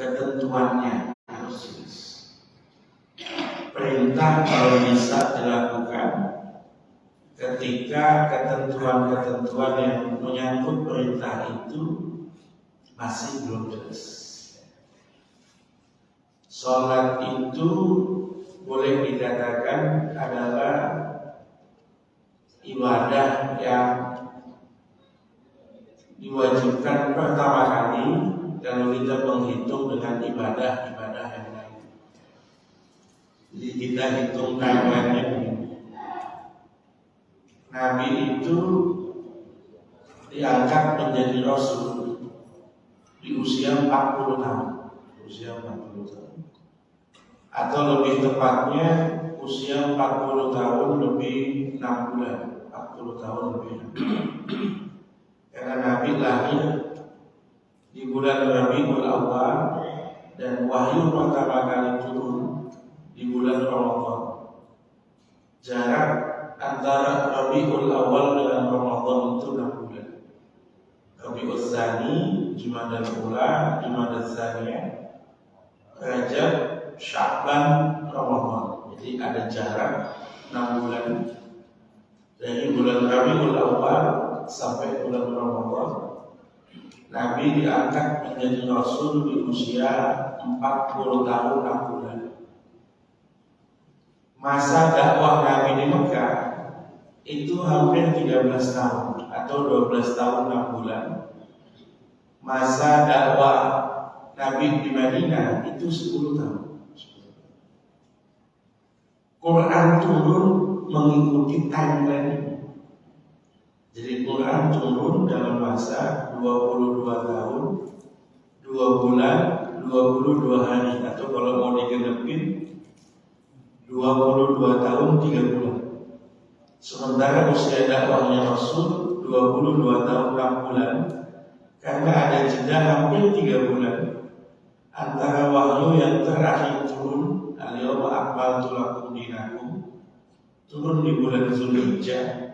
ketentuannya harus jelas. Perintah kalau bisa dilakukan ketika ketentuan-ketentuan yang menyangkut perintah itu masih belum jelas. Sholat itu boleh dikatakan adalah ibadah yang diwajibkan pertama kali kalau kita menghitung dengan ibadah-ibadah yang lain. Jadi kita hitung timeline-nya begini. Nabi itu diangkat menjadi Rasul di usia 40 tahun. Usia 40 tahun. Atau lebih tepatnya usia 40 tahun lebih 6 bulan. 40 tahun lebih 6 bulan. Karena Nabi lahir di bulan Rabiul Awal dan wahyu pertama kali turun di bulan Ramadan. Jarak antara Rabiul Awal dengan Ramadan itu 6 bulan. Rabiul Tsani, Jumadal Ula, Jumadal Tsaniyah, Rajab, Sya'ban, Ramadan. Jadi ada jarak 6 bulan dari bulan Rabiul Awal sampai bulan Ramadan. Nabi diangkat menjadi Rasul di usia 40 tahun 6 bulan. Masa dakwah Nabi di Mekah itu hampir 13 tahun atau 12 tahun 6 bulan. Masa dakwah Nabi di Madinah itu 10 tahun. Quran turun mengikuti timeline ini. Jadi Quran turun dalam masa 22 tahun 2 bulan 22 hari, atau kalau mau digenepin 22 tahun 3 bulan. Sementara usia dakwahnya Rasul 22 tahun 6 bulan, karena ada jeda hampir 3 bulan antara wahyu yang terakhir turun, al-yawma akmaltu lakum dinakum, turun di bulan Zulhijjah,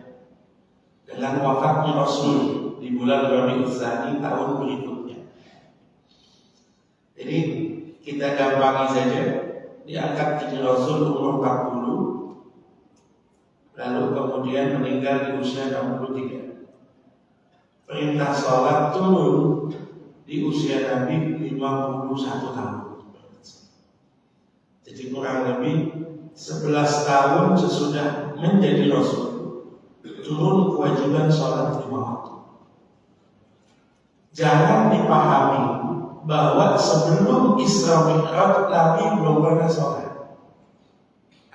dengan wafatnya Rasul di bulan Rabiul Tsani tahun berikutnya. Jadi kita gampangi saja, diangkat jadi Rasul umur 40, lalu kemudian meninggal di usia 63. Perintah sholat turun di usia Nabi 51 tahun. Jadi kurang lebih 11 tahun sesudah menjadi Rasul turun kewajiban sholat 5 waktu. Jangan dipahami bahwa sebelum Isra Mi'raj Nabi belum pernah sholat.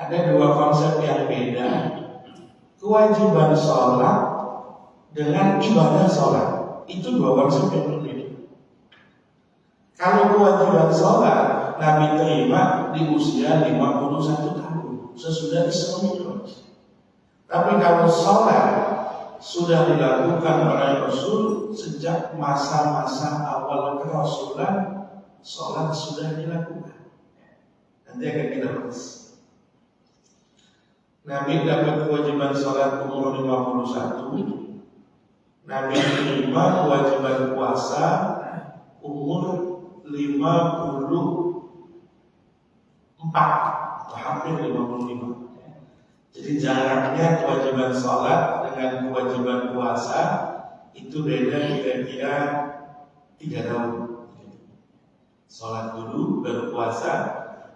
Ada dua konsep yang beda, kewajiban sholat dengan ibadah sholat. Itu dua konsep yang berbeda. Kalau kewajiban sholat Nabi terima di usia 51 tahun sesudah Isra Mi'raj. Tapi kalau sholat sudah dilakukan oleh Rasul sejak masa-masa awal kerasulan, sholat sudah dilakukan. Nanti akan kita bahas. Nabi dapat kewajiban sholat umur 51. Nabi menerima kewajiban puasa umur 54 atau hampir 55. Jadi jaraknya kewajiban sholat dengan kewajiban puasa itu beda kira-kira 3 tahun. Sholat dulu baru puasa.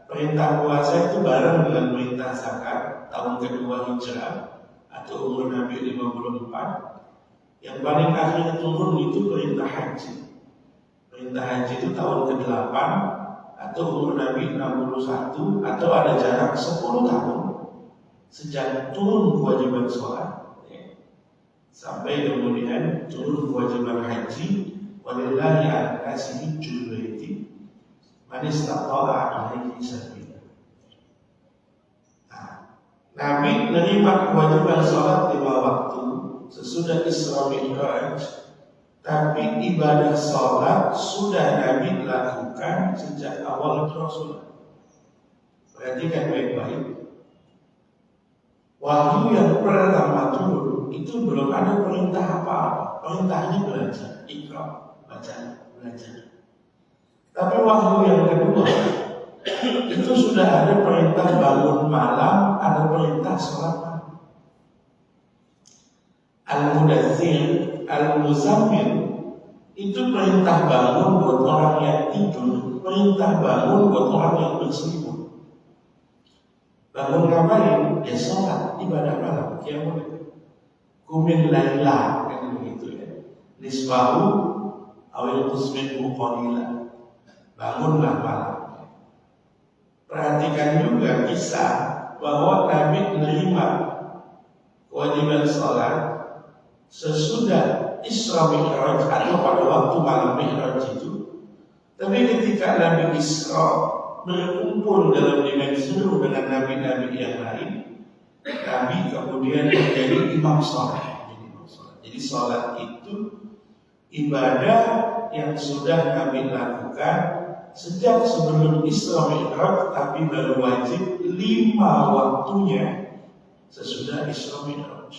Perintah puasa itu bareng dengan perintah zakat tahun kedua Hijrah atau umur Nabi 54. Yang paling akhir turun itu perintah haji. Perintah haji itu tahun ke-8 atau umur Nabi 61, atau ada jarak 10 tahun sejak turun kewajiban sholat sampai kemudian turun kewajiban haji. Walillahi al-nasi hijjul baiti man istata'a ilaihi sabila. Nabi menerima kewajiban sholat 5 waktu sesudah Isra Mi'raj, tapi ibadah sholat sudah Nabi lakukan sejak awal Rasul. Perhatikan baik-baik. Wahyu yang pertama turun itu belum ada perintah apa-apa. Perintahnya belajar, ikra, baca, belajar. Tapi wahyu yang kedua itu sudah ada perintah bangun malam, ada perintah sholat malam. Al-Mudaththir, Al-Muzammil itu perintah bangun buat orang yang tidur, perintah bangun buat orang yang berselimut. Bangun ngapain? Ya sholat, ibadah malam. Ya boleh. Qumil laila, kan begitu ya. Nisbahu awil qisminhu qalila. Bangunlah malam. Perhatikan juga kisah bahwa Nabi menerima kewajiban sholat sesudah Isra Mi'raj atau pada waktu malam Mi'raj itu. Tapi ketika Nabi Isra berkumpul dalam dimensi dengan nabi-nabi yang lain, Nabi kemudian menjadi imam sholat. Jadi sholat itu ibadah yang sudah Nabi lakukan sejak sebelum Isra Mi'raj, tapi baru wajib 5 waktunya sesudah Isra Mi'raj.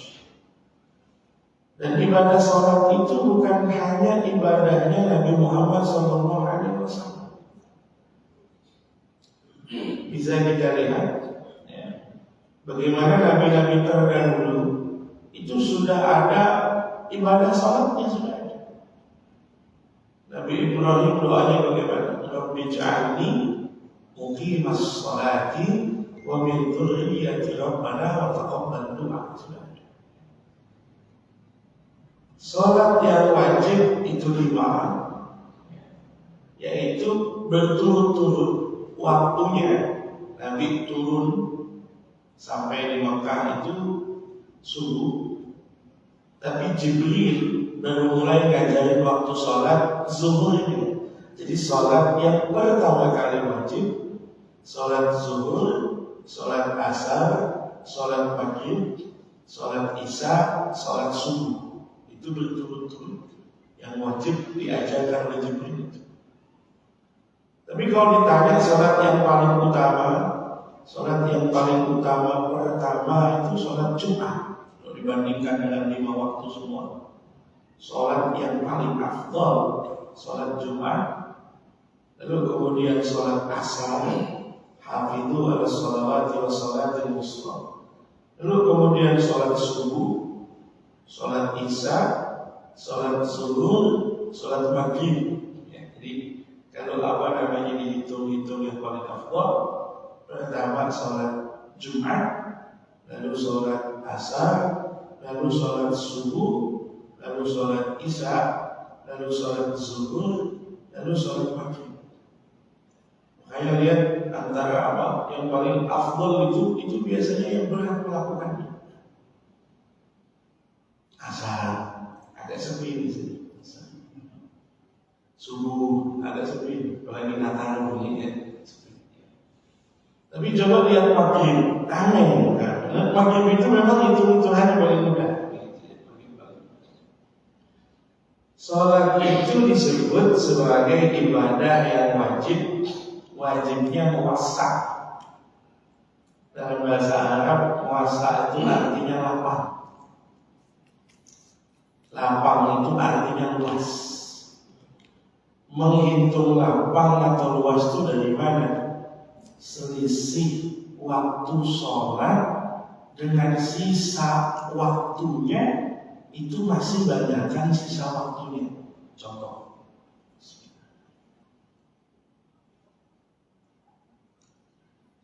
Dan ibadah sholat itu bukan hanya ibadahnya Nabi Muhammad SAW. Bisa kita lihat ya, bagaimana nabi-nabi terdahulu itu sudah ada ibadah sholatnya sudah ada. Nabi Ibrahim doanya bagaimana? Rabbi ja'alni muqimas sholati wa min dzurriyyati rabbana wa taqabbal du'a. Sudah ada. Sholat yang wajib itu 5, yaitu berturut-turut waktunya. Nabi turun sampai di Mekah itu subuh, tapi Jibril baru mulai ngajarin waktu sholat zuhurnya. Jadi sholat yang pertama kali wajib, sholat zuhur, sholat asar, sholat maghrib, sholat isya, sholat subuh. Itu berturut-turut yang wajib diajarkan oleh Jibril itu. Tapi kalau ditanya sholat yang paling utama, sholat yang paling utama pertama itu sholat Jumat. Kalau dibandingkan dengan 5 waktu semua, sholat yang paling afdal sholat Jumat. Lalu kemudian sholat asar, hafidhu ala sholawati wa sholatil wusta. Lalu kemudian sholat subuh, sholat isya, sholat zuhur, sholat maghrib. Ya, jadi kalau dihitung-hitung yang paling afdal, pertama sholat Jumat, lalu sholat asar, lalu sholat subuh, lalu sholat isya, lalu sholat zuhur, lalu sholat maghrib. Makanya lihat antara apa yang paling afdal itu biasanya yang berat melakukannya. Asar agak sepi di sini, subuh agak sepi, apalagi Natal begini ya, sepi. Tapi coba lihat maghrib, aneh kan? Maghrib itu memang hitung-hitungannya paling mudah. Sholat itu disebut sebagai ibadah yang wajibnya muwassa. Dalam bahasa Arab, muwassa itu artinya lapang. Lapang itu artinya luas. Menghitung lapang atau luas itu dari mana? Selisih waktu sholat dengan sisa waktunya itu masih banyakkan sisa waktunya. Contoh,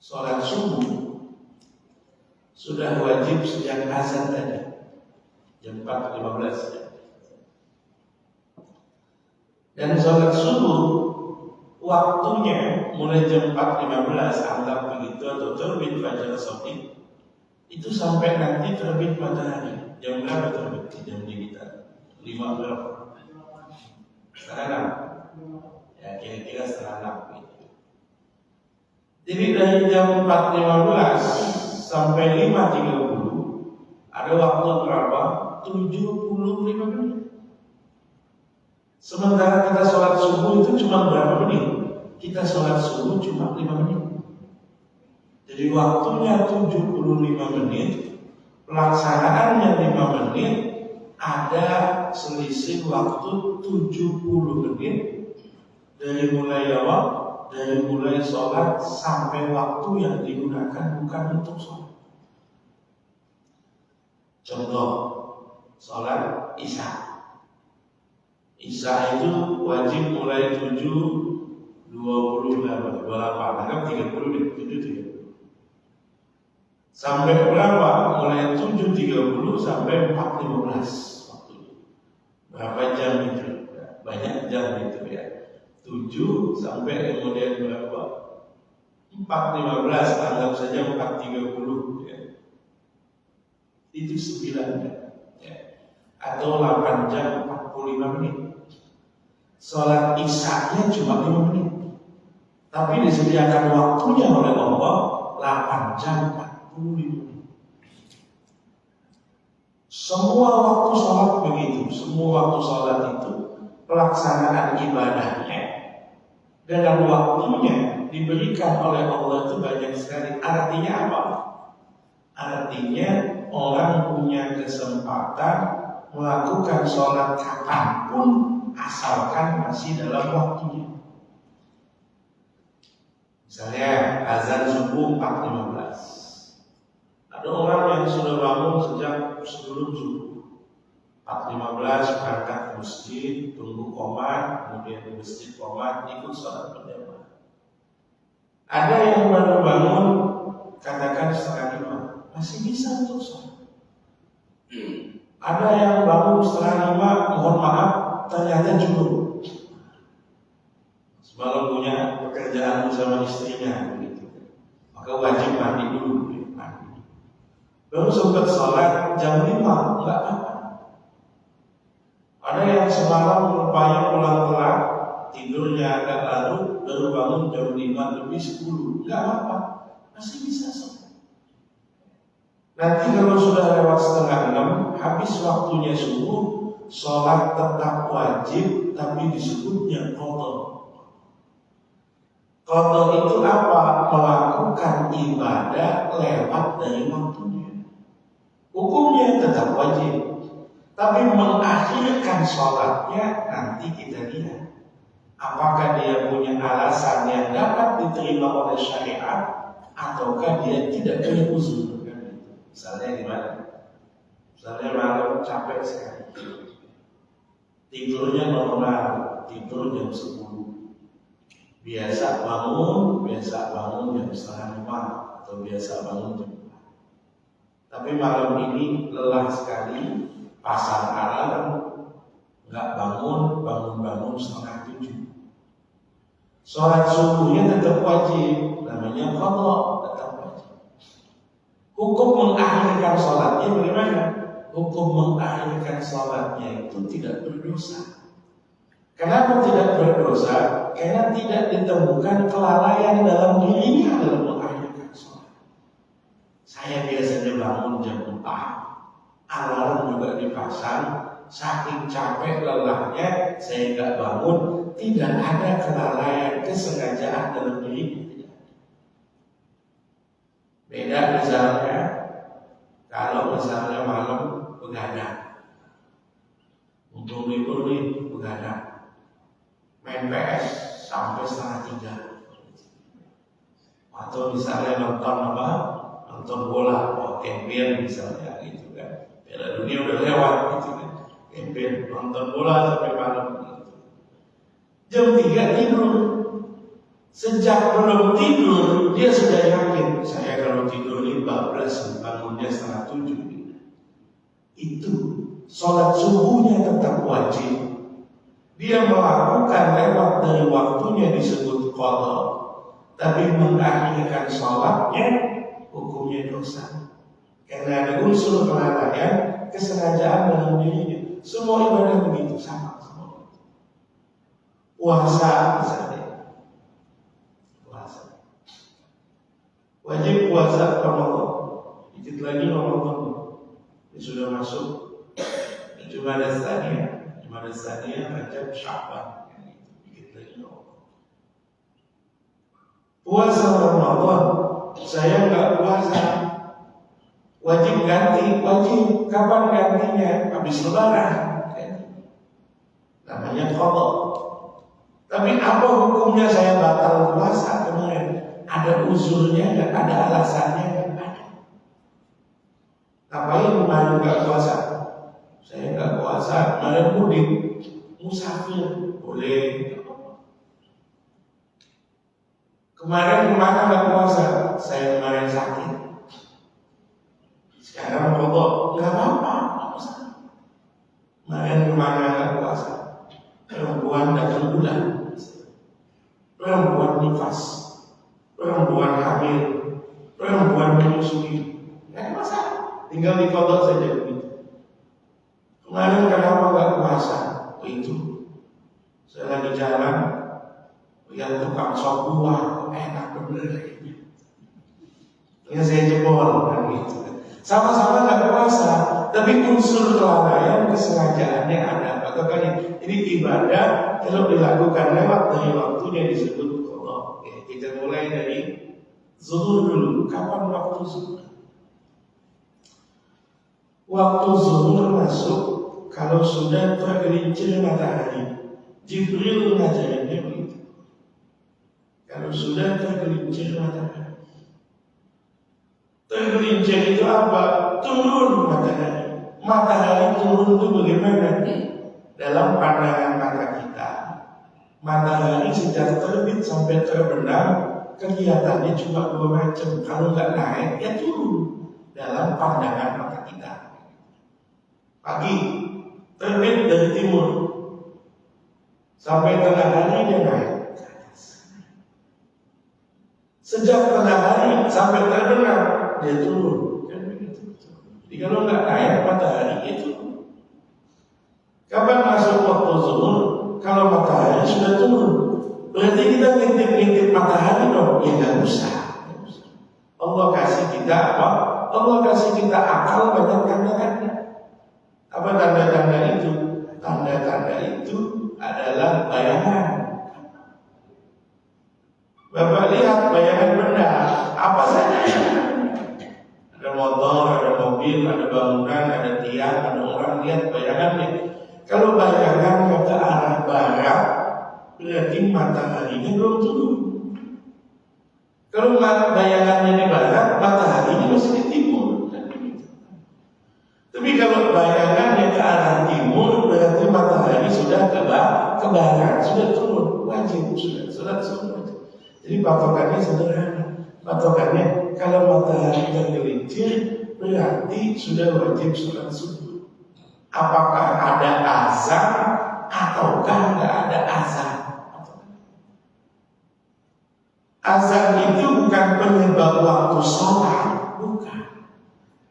sholat subuh sudah wajib sejak azan tadi, jam 4.15 ya. Dan sholat subuh waktunya mulai jam 4.15, anggap begitu, atau terbit fajar shadiq, itu sampai nanti terbit matahari. Jam berapa terbit? Jam di kita 5 berapa? Setengah 6. Ya kira-kira setengah 6 gitu. Jadi dari jam 4.15 sampai 5.30 ada waktu berapa? 75 menit. Sementara kita sholat subuh itu cuma berapa menit? Kita sholat subuh cuma 5 menit. Jadi waktunya 75 menit, pelaksanaannya 5 menit, ada selisih waktu 70 menit Dari mulai apa? Dari mulai sholat sampai waktu yang digunakan bukan untuk sholat. Contoh, sholat Isya. Isya itu wajib mulai 7.28, anggap 30 deh, 7.30. Sampai berapa? Mulai 7.30 sampai 4.15 waktunya. Berapa jam itu? Banyak jam itu ya. 7 sampai kemudian berapa? 4.15, anggap saja 4.30 ya. Itu 9 jam ya. Atau 8 jam 45 menit. Sholat Isya-nya cuma 5 menit, tapi disediakan waktunya oleh Allah 8 jam 45 menit. Semua waktu sholat begitu. Semua waktu sholat itu pelaksanaan ibadahnya dengan waktunya diberikan oleh Allah itu banyak sekali. Artinya apa? Artinya orang punya kesempatan melakukan sholat kapanpun asalkan masih dalam waktunya. Misalnya azan subuh 4.15. Ada orang yang sudah bangun sejak sebelum subuh 4.15 berangkat ke masjid, tunggu qomat, kemudian di masjid qomat, ikut sholat berjamaah. Ada yang baru bangun katakan 4:30, masih bisa untuk sholat. Ada yang bangun 4:30, mohon maaf, ternyata junub. Semalam punya pekerjaan bersama istrinya begitu. Maka wajib mandi dulu, mandi. Baru sempat sholat jam 5, enggak apa-apa. Ada yang semalam rupanya pulang telat, tidurnya agak larut, baru bangun jam 5 lebih 10, enggak apa-apa, masih bisa sholat. Nanti kalau sudah lewat 5:30, habis waktunya subuh, sholat tetap wajib, tapi disebutnya qadha. Qadha itu apa? Melakukan ibadah lewat dari waktunya. Hukumnya tetap wajib, tapi mengakhirkan sholatnya nanti kita lihat apakah dia punya alasan yang dapat diterima oleh syariat ataukah dia tidak punya uzur. Misalnya gimana? Misalnya malam capek sekali, tidurnya normal, tidur jam 10. Biasa bangun jam 4:30 atau biasa bangun jam 4. Tapi malam ini lelah sekali, pasang alarm, nggak bangun 6:30. Sholat subuhnya tetap wajib, namanya qadha, tetap wajib. Hukum mengakhirkan sholatnya bagaimana? Hukum mengakhirkan sholatnya itu tidak berdosa. Kenapa tidak berdosa? Karena tidak ditemukan kelalaian dalam dirinya dalam mengakhirkan sholat. Saya biasanya bangun jam 4, alarm juga dipasang, saking capek lelahnya saya nggak bangun, tidak ada kelalaian kesengajaan dalam diri. Beda misalnya kalau misalnya malam begadang, untuk libur nih begadang, main PS sampai 2:30, atau misalnya nonton bola, campaign misalnya gitu kan, Piala Dunia udah lewat gitu kan, campaign nonton bola sampai malam gitu. Jam 3 tidur. Sejak belum tidur dia sudah yakin, saya kalau tidur 15 bangunnya 6:30. Itu sholat subuhnya tetap wajib. Dia melakukan lewat dari waktunya disebut qadha, tapi mengakhirkan sholatnya hukumnya dosa. Karena ada unsur kelalaian, kesengajaan dalam dirinya. Semua ibadah begitu sama. Puasa misalnya. Wajib puasa Ramadan, dikit lagi Ramadan, ini sudah masuk Jumadah Tsaniyah, Rajab, Sya'ban, dikit lagi Ramadan. Puasa Ramadan, saya nggak puasa, wajib ganti, wajib. Kapan gantinya? Habis Lebaran, namanya qadha. Tapi apa hukumnya saya batal puasa kemarin? Ada uzurnya nggak? Ada alasannya nggak? Ada. Ngapain kemarin nggak puasa? Saya nggak puasa kemarin mudik, musafir, boleh. Kemarin kemana nggak puasa? Saya kemarin sakit. Sekarang pokok nggak apa-apa. Kemarin kemana nggak puasa? Perempuan datang bulan, perempuan nifas, perempuan hamil, perempuan menyusui, nggak ada masalah. Tinggal difoto saja begitu. Kemarin kenapa nggak puasa? Itu saya lagi jalan, lihat tukang sop buah, enak bener kayaknya. Ya saya jebol kan gitu. Sama-sama nggak puasa, tapi unsur kelalaian kesengajaannya ada. Makanya ini ibadah kalau dilakukan lewat dari waktunya disebut qadha. Ya, kita mulai dari zuhur dulu. Kapan waktu zuhur? Waktu zuhur masuk kalau sudah tergelincir matahari. Jibril ngajarinnya begitu. Kalau sudah tergelincir matahari. Tergelincir itu apa? Turun matahari. Matahari turun itu bagaimana? Dalam pandangan mata kita, matahari sejak terbit sampai terbenam kelihatannya cuma dua macam. Kalau nggak naik, ya turun dalam pandangan mata kita. Pagi terbit dari timur sampai tengah hari dia naik. Sejak tengah hari sampai terbenam dia turun. Jadi kalau nggak naik matahari itu. Kapan masuk waktu zuhur? Kalau matahari sudah turun. Berarti kita ngintip-ngintip matahari dong? Ya nggak usah. Allah kasih kita apa? Allah kasih kita akal banyak tanda-tanda. Apa tanda-tanda itu? Tanda-tanda itu adalah bayangan. Bapak lihat bayangan benda apa saja? Ada motor, ada mobil, ada bangunan, ada tiang, ada orang, lihat bayangannya. Kalau bayangan ke arah barat, berarti mataharinya belum turun. Kalau bayangannya di barat, mataharinya masih di timur. Tapi kalau bayangannya ke arah timur, berarti matahari sudah ke barat, sudah turun. Wajib sudah turun. Jadi patokannya sederhana. Patokannya kalau matahari tergelincir, berarti sudah wajib sholat subuh. Apakah ada azan ataukah nggak ada azan? Azan itu bukan penyebab waktu sholat, bukan.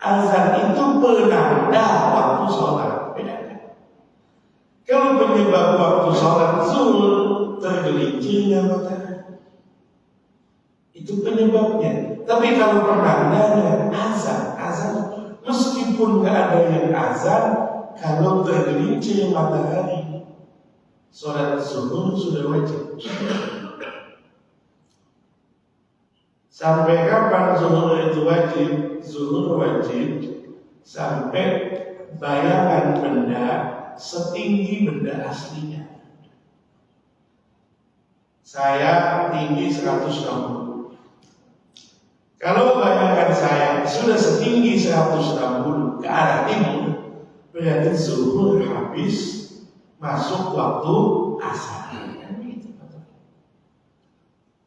Azan itu penanda waktu sholat, beda. Kalau penyebab waktu sholat zuhur tergelincirnya matahari, itu penyebabnya. Tapi kalau penandanya azan meskipun nggak ada yang azan. Kalau tergelincir matahari, sholat zuhur sudah wajib. Sampai kapan zuhur itu wajib? Zuhur wajib sampai bayangan benda setinggi benda aslinya. Saya tinggi 160. Kalau bayangan saya sudah setinggi 160 ke arah timur, berarti zuhur habis, masuk waktu asar.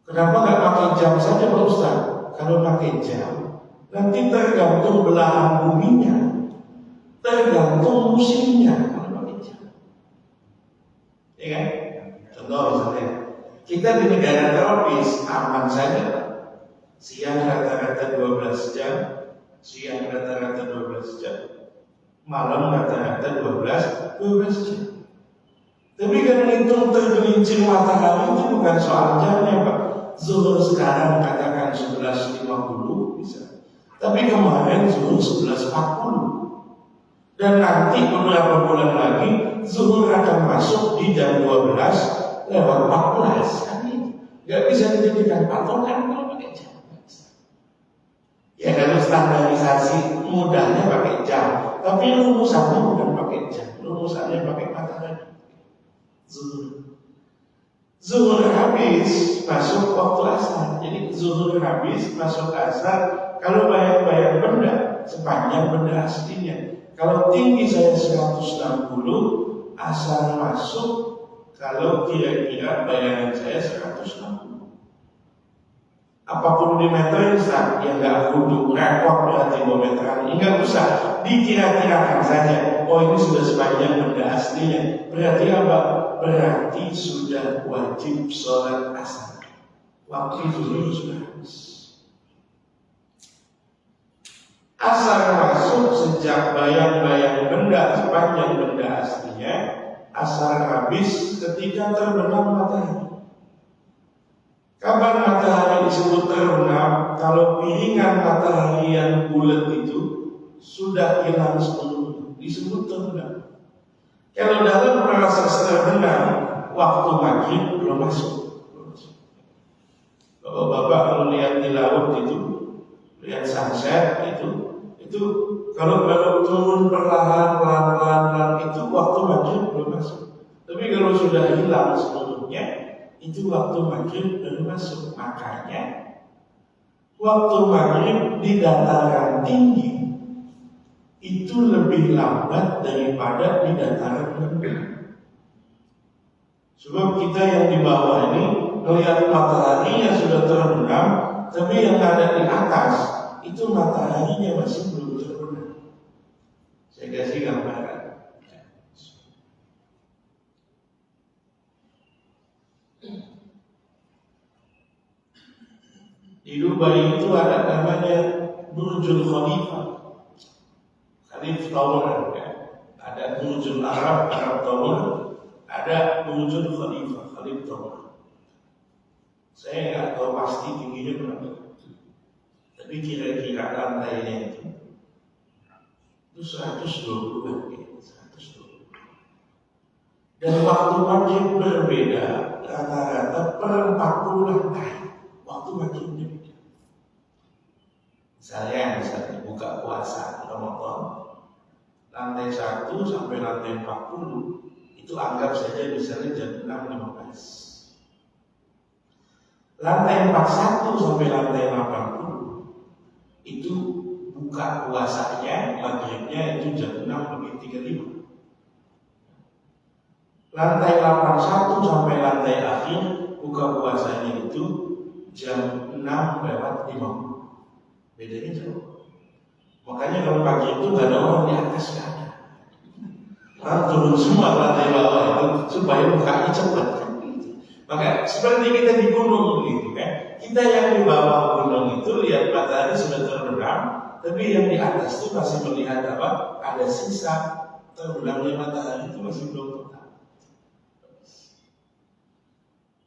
Kenapa nggak pakai jam saja Pak Ustaz? Kalau pakai jam, nanti tergantung belahan buminya, tergantung musimnya. Kalau pakai jam, ya kan? Contoh misalnya, kita di negara tropis aman saja. Siang rata-rata 12 jam, siang rata-rata 12 jam. Malam rata-rata 12 jam. Tapi kan hitung tergelincir matahari itu bukan soal jamnya Pak. Zuhur sekarang katakan 11.50 bisa. Tapi kemarin zuhur 11.40. Dan nanti beberapa bulan lagi zuhur akan masuk di jam 12 lewat 14. Kan itu nggak bisa dijadikan patokan kalau pakai jam. Ya kalau standarisasi mudahnya pakai jam. Tapi rumusannya bukan pakai jam, rumusannya pakai matahari. Zuhur habis masuk waktu asar. Jadi zuhur habis masuk asar. Kalau bayang-bayang benda sepanjang benda aslinya. Kalau tinggi saya 160, asar masuk. Kalau kira-kira bayangan saya 160. Apapun dimeterin saat ya nggak kudu rekor berarti meteran. Ingat usah dikira-kirakan saja. Oh ini sudah sepanjang benda aslinya. Berarti apa? Berarti sudah wajib sholat asar. Waktu dulu sudah habis. Asar masuk sejak bayang-bayang benda sepanjang benda aslinya. Asar habis ketika terbenam matahari. Kapan matahari disebut terbenam? Kalau piringan matahari yang bulat itu sudah hilang sepenuhnya, disebut terbenam. Kalau dalam proses terbenam, waktu maghrib belum masuk. Bapak kalau lihat di laut itu, lihat sunset itu kalau baru turun perlahan pelan itu waktu maghrib belum masuk. Tapi kalau sudah hilang sepenuhnya, itu waktu maghrib baru masuk. Makanya waktu maghrib di dataran tinggi itu lebih lambat daripada di dataran rendah. Sebab kita yang di bawah ini melihat mataharinya sudah terbenam, tapi yang ada di atas itu mataharinya masih belum terbenam. Saya kasih gambaran. Di Dubai itu ada namanya Burjul Khalifah, Khalif Tower, ya. Ada Burjul Arab Tower, ada Burjul Khalifah, Khalif Tower. Saya nggak tahu pasti tingginya berapa, tapi kira-kira lantainya itu 120 ya, 120. Dan waktu maghrib berbeda, rata-rata per 40 lantai. Waktu maghribnya beda. Misalnya buka puasa Ramadan, lantai 1 sampai lantai 40 itu anggap saja misalnya jam 6.15. Lantai 41 sampai lantai 80 itu buka puasanya, maghribnya itu jam 6.35. Lantai 81 sampai lantai akhir buka puasanya itu jam 6:50. Bedanya jauh. Makanya kalau pagi itu nggak ada orang di atas, nggak ada. Orang turun semua lantai bawah itu supaya bukanya cepat. Maka seperti kita di gunung begitu kan. Kita yang di bawah gunung itu lihat matahari sudah terbenam, tapi yang di atas itu masih melihat apa? Ada sisa terbenamnya matahari itu masih belum total.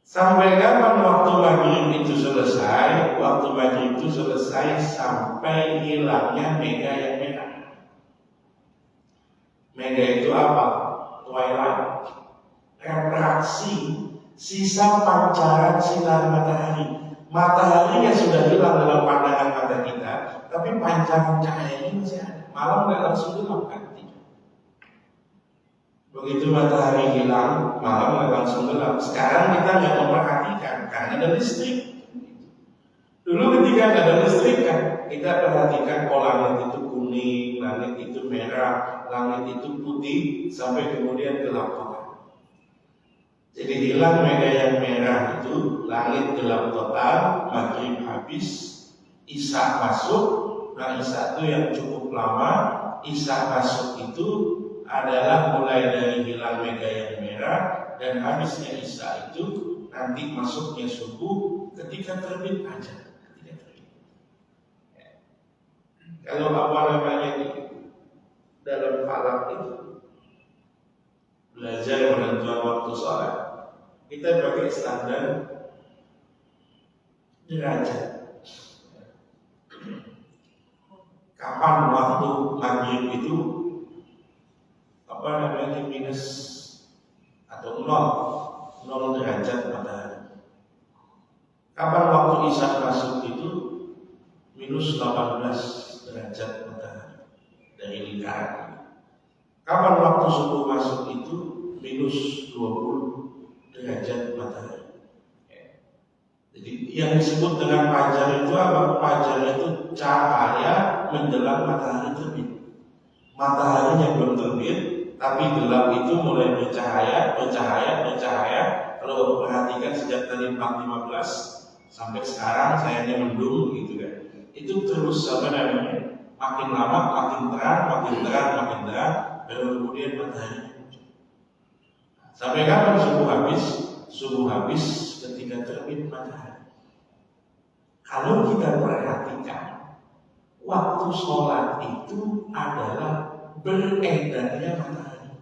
Sampai kapan waktu maghrib itu selesai? Waktu maghrib itu selesai sampai hilangnya mega yang merah. Mega itu apa? Twilight. Refraksi, sisa pancaran sinar matahari. Mataharinya sudah hilang dalam pandangan mata kita, tapi pancaran cahayanya masih ada. Malam nggak langsung gelap kan? Begitu matahari hilang, malam nggak langsung gelap. Sekarang kita nggak memperhatikan karena ada listrik. Dulu ketika nggak ada listrik kan, kita perhatikan oh langit itu kuning, langit itu merah, langit itu putih, sampai kemudian gelap total. Jadi hilang mega yang merah itu, langit gelap total, maghrib habis, isya masuk. Nah isya itu yang cukup lama. Isya masuk itu adalah mulai dari hilang mega yang merah dan habisnya isya itu nanti masuknya subuh ketika terbit fajar. Kalau apa namanya dalam falak itu belajar menentukan waktu sholat, kita pakai standar derajat. Kapan waktu maghrib itu apa namanya minus atau 0 derajat matahari. Kapan waktu isya masuk itu minus 18 derajat matahari dari lingkaran. Kapan waktu subuh masuk itu minus 20 derajat matahari. Jadi yang disebut dengan fajar itu apa? Fajar itu cahaya menjelang matahari terbit. Mataharinya belum terbit, tapi gelap itu mulai bercahaya. Kalau Bapak perhatikan sejak tadi 4.15 sampai sekarang sayangnya mendung gitu kan. Itu terus makin lama makin terang, baru kemudian matahari muncul. Sampai kapan subuh habis? Subuh habis ketika terbit matahari. Kalau kita perhatikan, waktu sholat itu adalah beredarnya matahari.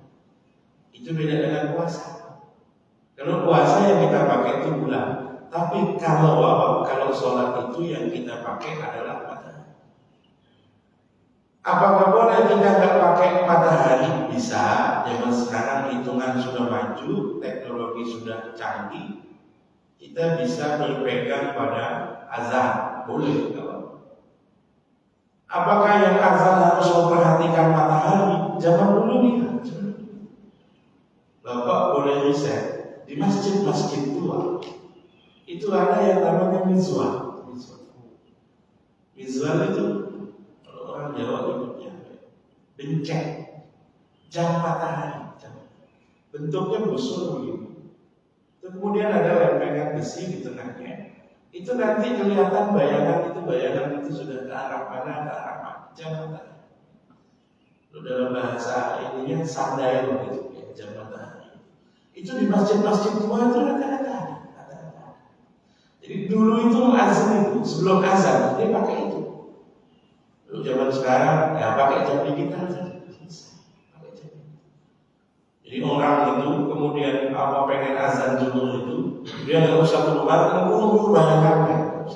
Itu beda dengan puasa. Kalau puasa yang kita pakai itu bulan, tapi kalau sholat itu yang kita pakai adalah matahari. Apakah boleh kita nggak pakai matahari? Bisa. Zaman sekarang hitungan sudah maju, teknologi sudah canggih. Kita bisa berpegang pada azan, boleh. Apakah yang azan harus memperhatikan matahari? Zaman dulu lihat. Bapak boleh riset di masjid-masjid tua. Itu ada yang namanya mizwar. Mizwar itu kalau orang Jawa nyebutnya benceng, jam matahari. Bentuknya busur begini. Kemudian ada lempengan besi di tengahnya. Itu nanti kelihatan bayangan itu sudah ke arah mana, jam matahari. Itu dalam bahasa ininya sundial gitu ya, jam matahari. Itu di masjid-masjid tua itu ada. Jadi dulu itu azan itu sebelum azan dia pakai itu. Lalu zaman sekarang ya pakai jam digital saja. Jadi orang itu kemudian pengen azan dulu itu dia nggak usah keluar, nunggu bayangannya.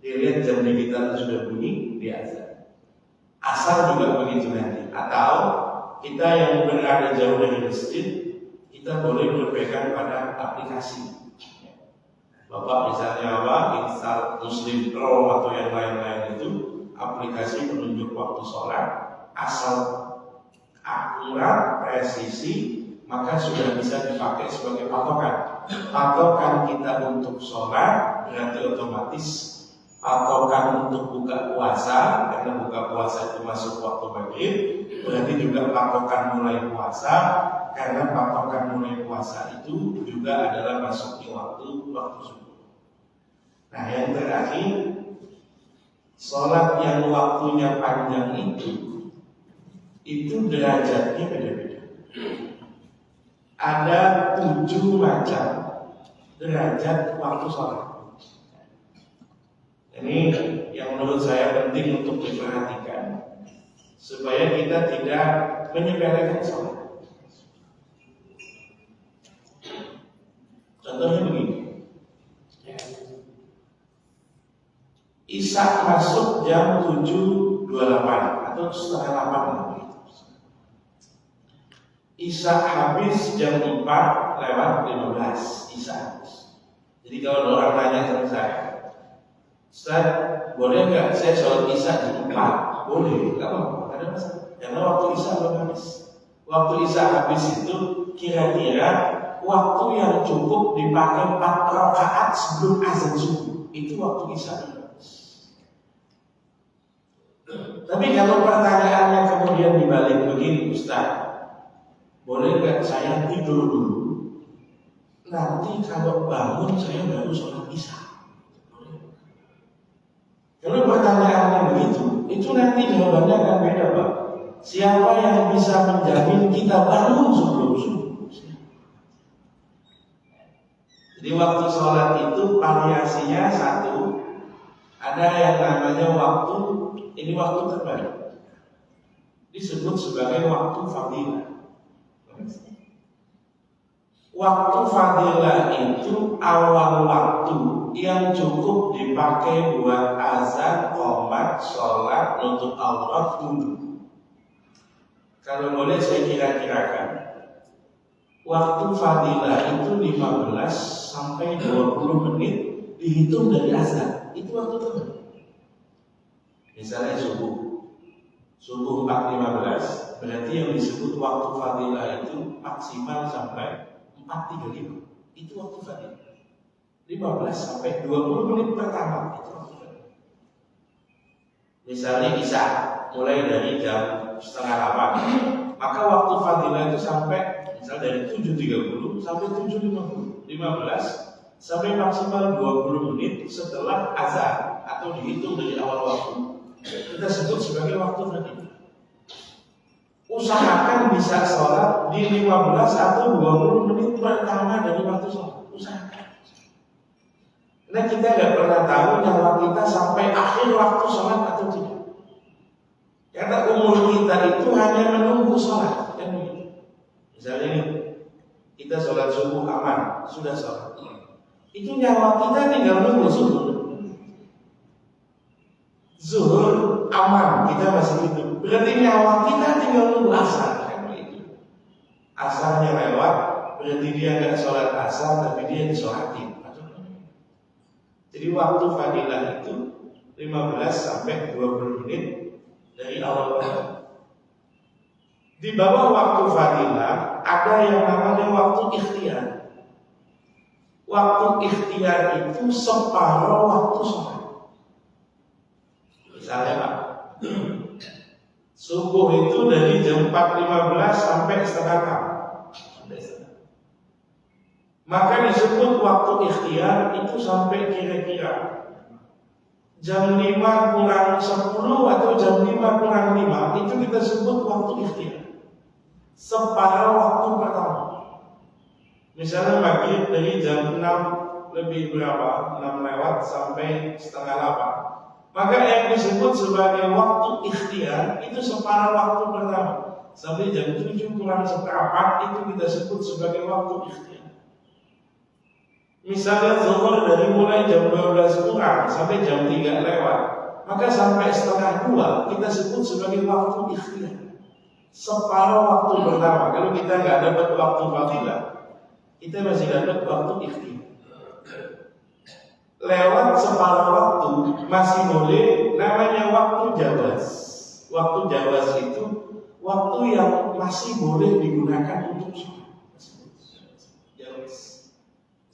Dia lihat jam digital sudah bunyi, dia azan. Asal juga begitu nanti. Atau kita yang berada jauh dari masjid, kita boleh berpegang pada aplikasi. Bapak misalnya install Muslim Pro atau yang lain-lain itu aplikasi penunjuk waktu sholat, asal akurat, presisi, maka sudah bisa dipakai sebagai patokan. Patokan kita untuk sholat berarti otomatis patokan untuk buka puasa, karena buka puasa itu masuk waktu maghrib, berarti juga patokan mulai puasa, karena patokan mulai puasa itu juga adalah masuknya waktu subuh. Nah yang terakhir, sholat yang waktunya panjang itu derajatnya beda-beda. Ada 7 macam derajat waktu sholat. Ini yang menurut saya penting untuk diperhatikan supaya kita tidak menyepelekan sholat. Contohnya begini, Isya masuk jam 7.28 atau setengah 8. Isya habis jam 4:15. Isya habis. Jadi kalau orang tanya sama saya, Ustaz, boleh nggak saya sholat Isya jam 4? Boleh, nggak apa-apa, ada masalah. Karena waktu Isya belum habis. Waktu Isya habis itu kira-kira waktu yang cukup dipakai 4 rakaat sebelum azan subuh. Itu waktu Isya habis. Tapi kalau pertanyaannya kemudian dibalik begini, Ustaz, boleh nggak saya tidur dulu? Nanti kalau bangun saya baru sholat Isya. Kalau pertanyaannya begitu, itu nanti jawabannya akan beda, Pak. Siapa yang bisa menjamin kita bangun sebelum subuh? Jadi waktu sholat itu variasinya satu. Ada yang namanya waktu, ini waktu terbaik, disebut sebagai waktu fadilah. Waktu fadilah itu awal waktu yang cukup dipakai buat azan, qomat, sholat, nutup aurat, wudu. Kalau boleh saya kira-kirakan, waktu fadilah itu 15 sampai 20 menit dihitung dari azan. Itu waktu terbaik. Misalnya subuh 4.15, berarti yang disebut waktu fadilah itu maksimal sampai 4.35. Itu waktu fadilah. 15 sampai 20 menit pertama. Misalnya Isya mulai dari jam setengah 8, maka waktu fadilah itu sampai misal dari 7.30 sampai 7.50, 15 sampai maksimal 20 menit setelah azan atau dihitung dari awal waktu, kita sebut sebagai waktu fadilah. Usahakan bisa sholat di 15 atau 20 menit pertama dari waktu sholat. Usahakan. Karena kita nggak pernah tahu nyawa kita sampai akhir waktu sholat atau tidak. Karena umur kita itu hanya menunggu sholat. Kan begitu. Misalnya ini, kita sholat subuh aman, sudah sholat. Itu nyawa kita tinggal menunggu zuhur. Zuhur aman, kita masih hidup. Berarti nyawa kita tinggal menunggu asar. Kan begitu. Asarnya lewat, berarti dia nggak sholat asar, tapi dia disolatin. Jadi waktu fadilah itu 15 sampai 20 menit dari awal waktu. Di bawah waktu fadilah ada yang namanya waktu ikhtiar. Waktu ikhtiar itu separuh waktu sholat. Misalnya Pak, subuh itu dari jam 4.15 sampai setengah 6. Maka disebut waktu ikhtiar itu sampai kira-kira jam 5 kurang 10 atau jam 5 kurang 5, itu kita sebut waktu ikhtiar. Separuh waktu pertama. Misalnya maghrib dari jam 6 lebih berapa? 6 lewat sampai setengah 8. Maka yang disebut sebagai waktu ikhtiar itu separuh waktu pertama. Sampai jam 7 kurang seperempat itu kita sebut sebagai waktu ikhtiar. Misalnya zuhur dari mulai jam 12 kurang sampai jam 3 lewat, maka sampai setengah 2 kita sebut sebagai waktu ikhtiar. Separuh waktu pertama. Kalau kita nggak dapat waktu fadilah, kita masih dapat waktu ikhtiar. Lewat separuh waktu masih boleh, namanya waktu jawaz. Waktu jawaz itu waktu yang masih boleh digunakan untuk sholat.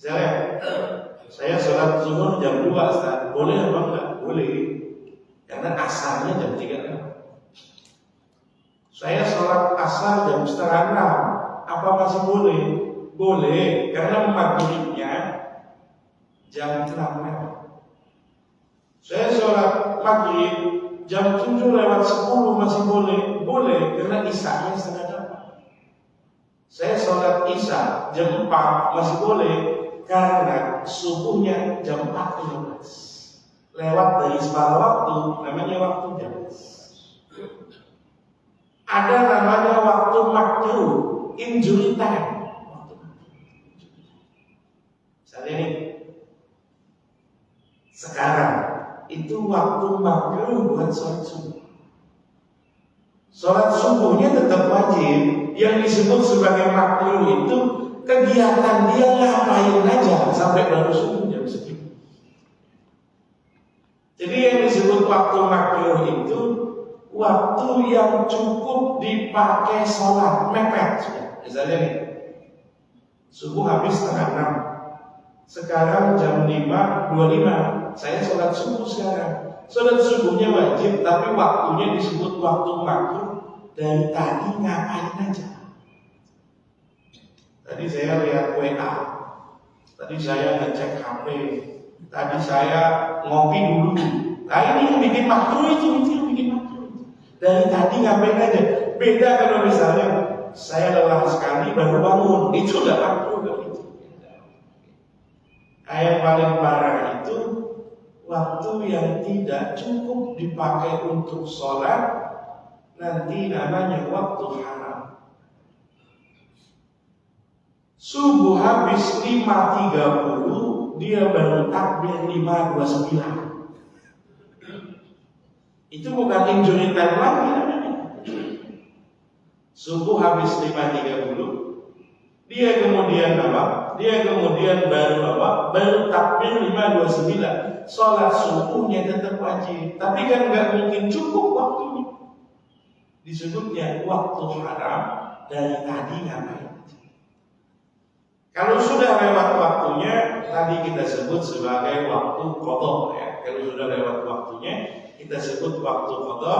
Misalnya, saya sholat zuhur jam 2, Ustaz. Boleh apa enggak? Boleh. Karena asarnya jam 3 kan. Saya sholat asar jam setengah 6. Apa masih boleh? Boleh. Karena maghribnya jam 6 lewat. Saya sholat maghrib jam 7 lewat 10 masih boleh? Boleh. Karena isya-nya setengah 8. Saya sholat isya jam 4 masih boleh. Karena subuhnya jam 4.15 lewat dari separuh waktu, namanya waktu jawaz. Ada namanya waktu makruh, injury time. Misalnya ini, sekarang itu waktu makruh buat sholat subuh. Sholat subuhnya tetap wajib. Yang disebut sebagai makruh itu kegiatan dia ngapain aja sampai baru subuh jam segitu. Jadi yang disebut waktu makruh itu waktu yang cukup dipakai sholat mepet. Misalnya nih, subuh habis setengah 6. Sekarang jam 5.25, saya sholat subuh sekarang. Sholat subuhnya wajib, tapi waktunya disebut waktu makruh. Dari tadi ngapain aja? Tadi saya lihat WA, tadi saya ngecek HP, tadi saya ngopi dulu. Nah ini yang bikin makruh itu yang bikin makruh. Dari tadi ngapain aja? Beda kalau misalnya saya lelah sekali baru bangun, itu udah makruh gitu. Yang paling parah itu waktu yang tidak cukup dipakai untuk sholat, nanti namanya waktu haram. Subuh habis 5.30, dia baru takbir 5.29. Itu bukan injury time lagi namanya. Subuh habis 5.30, dia kemudian apa? Dia kemudian baru apa? Baru takbir 5.29. Sholat subuhnya tetap wajib, tapi kan nggak mungkin cukup waktunya. Disebutnya waktu haram dari tadi ngapain? Kalau sudah lewat waktunya, tadi kita sebut sebagai waktu qadha ya. Kalau sudah lewat waktunya, kita sebut waktu qadha.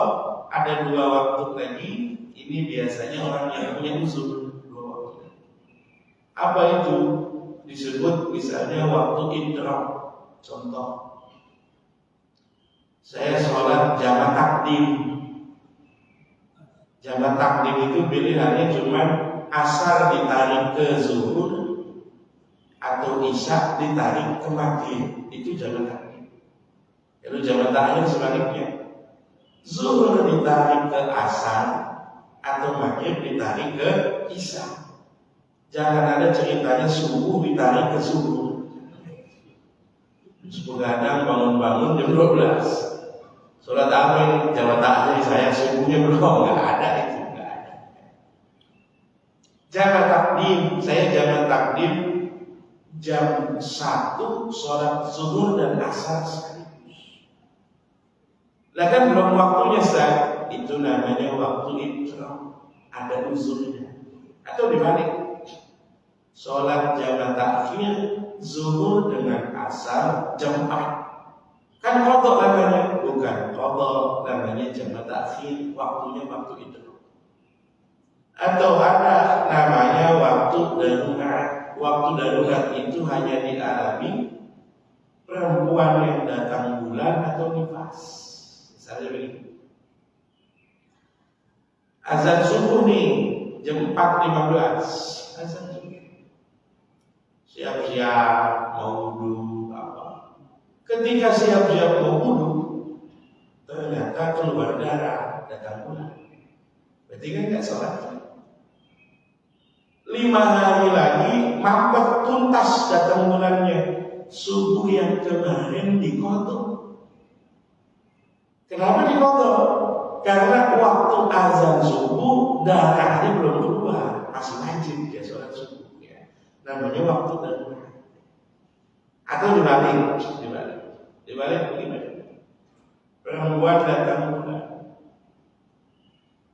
Ada dua waktu lagi. Ini biasanya orang yang punya uzur. Dua waktu. Apa itu? Disebut misalnya waktu idrak. Contoh, saya sholat jamak takdim. Jamak takdim itu pilihannya cuma asar ditarik ke zuhur atau isya ditarik ke maghrib. Itu jamak takdim. Kalau jamak takhir sebaliknya, zuhur ditarik ke asar atau maghrib ditarik ke isya. Jangan ada ceritanya subuh ditarik ke zuhur. Begadang bangun-bangun jam 12. Sholat apa ini? Jamak takhir saya subuhnya belum. Nggak ada itu, nggak ada. Jamak takdim, saya jamak takdim jam 1 sholat zuhur dan asar sekaligus. Lah kan belum waktunya sah. Itu namanya waktu idrak. Ada uzurnya. Atau dibalik. Sholat jamak takhir zuhur dengan asar jam 4. Kan qadha namanya, bukan qadha, namanya jamak takhir, waktunya waktu idrak. Atau ada namanya waktu darurat. Waktu darurat itu hanya dialami perempuan yang datang bulan atau nifas. Misalnya begini. Azan subuh nih jam 4.15. Azan subuh. Siap-siap mau wudu apa. Ketika siap-siap mau wudu, ternyata keluar darah, datang bulan. Berarti kan nggak sholat. 5 hari lagi mampet tuntas datang bulannya. Subuh yang kemarin dikodok. Kenapa dikodok? Karena waktu azan subuh darahnya belum keluar, masih wajib dia sholat subuh. Namanya waktu darurat. Atau dibalik begini. Perempuan datang bulan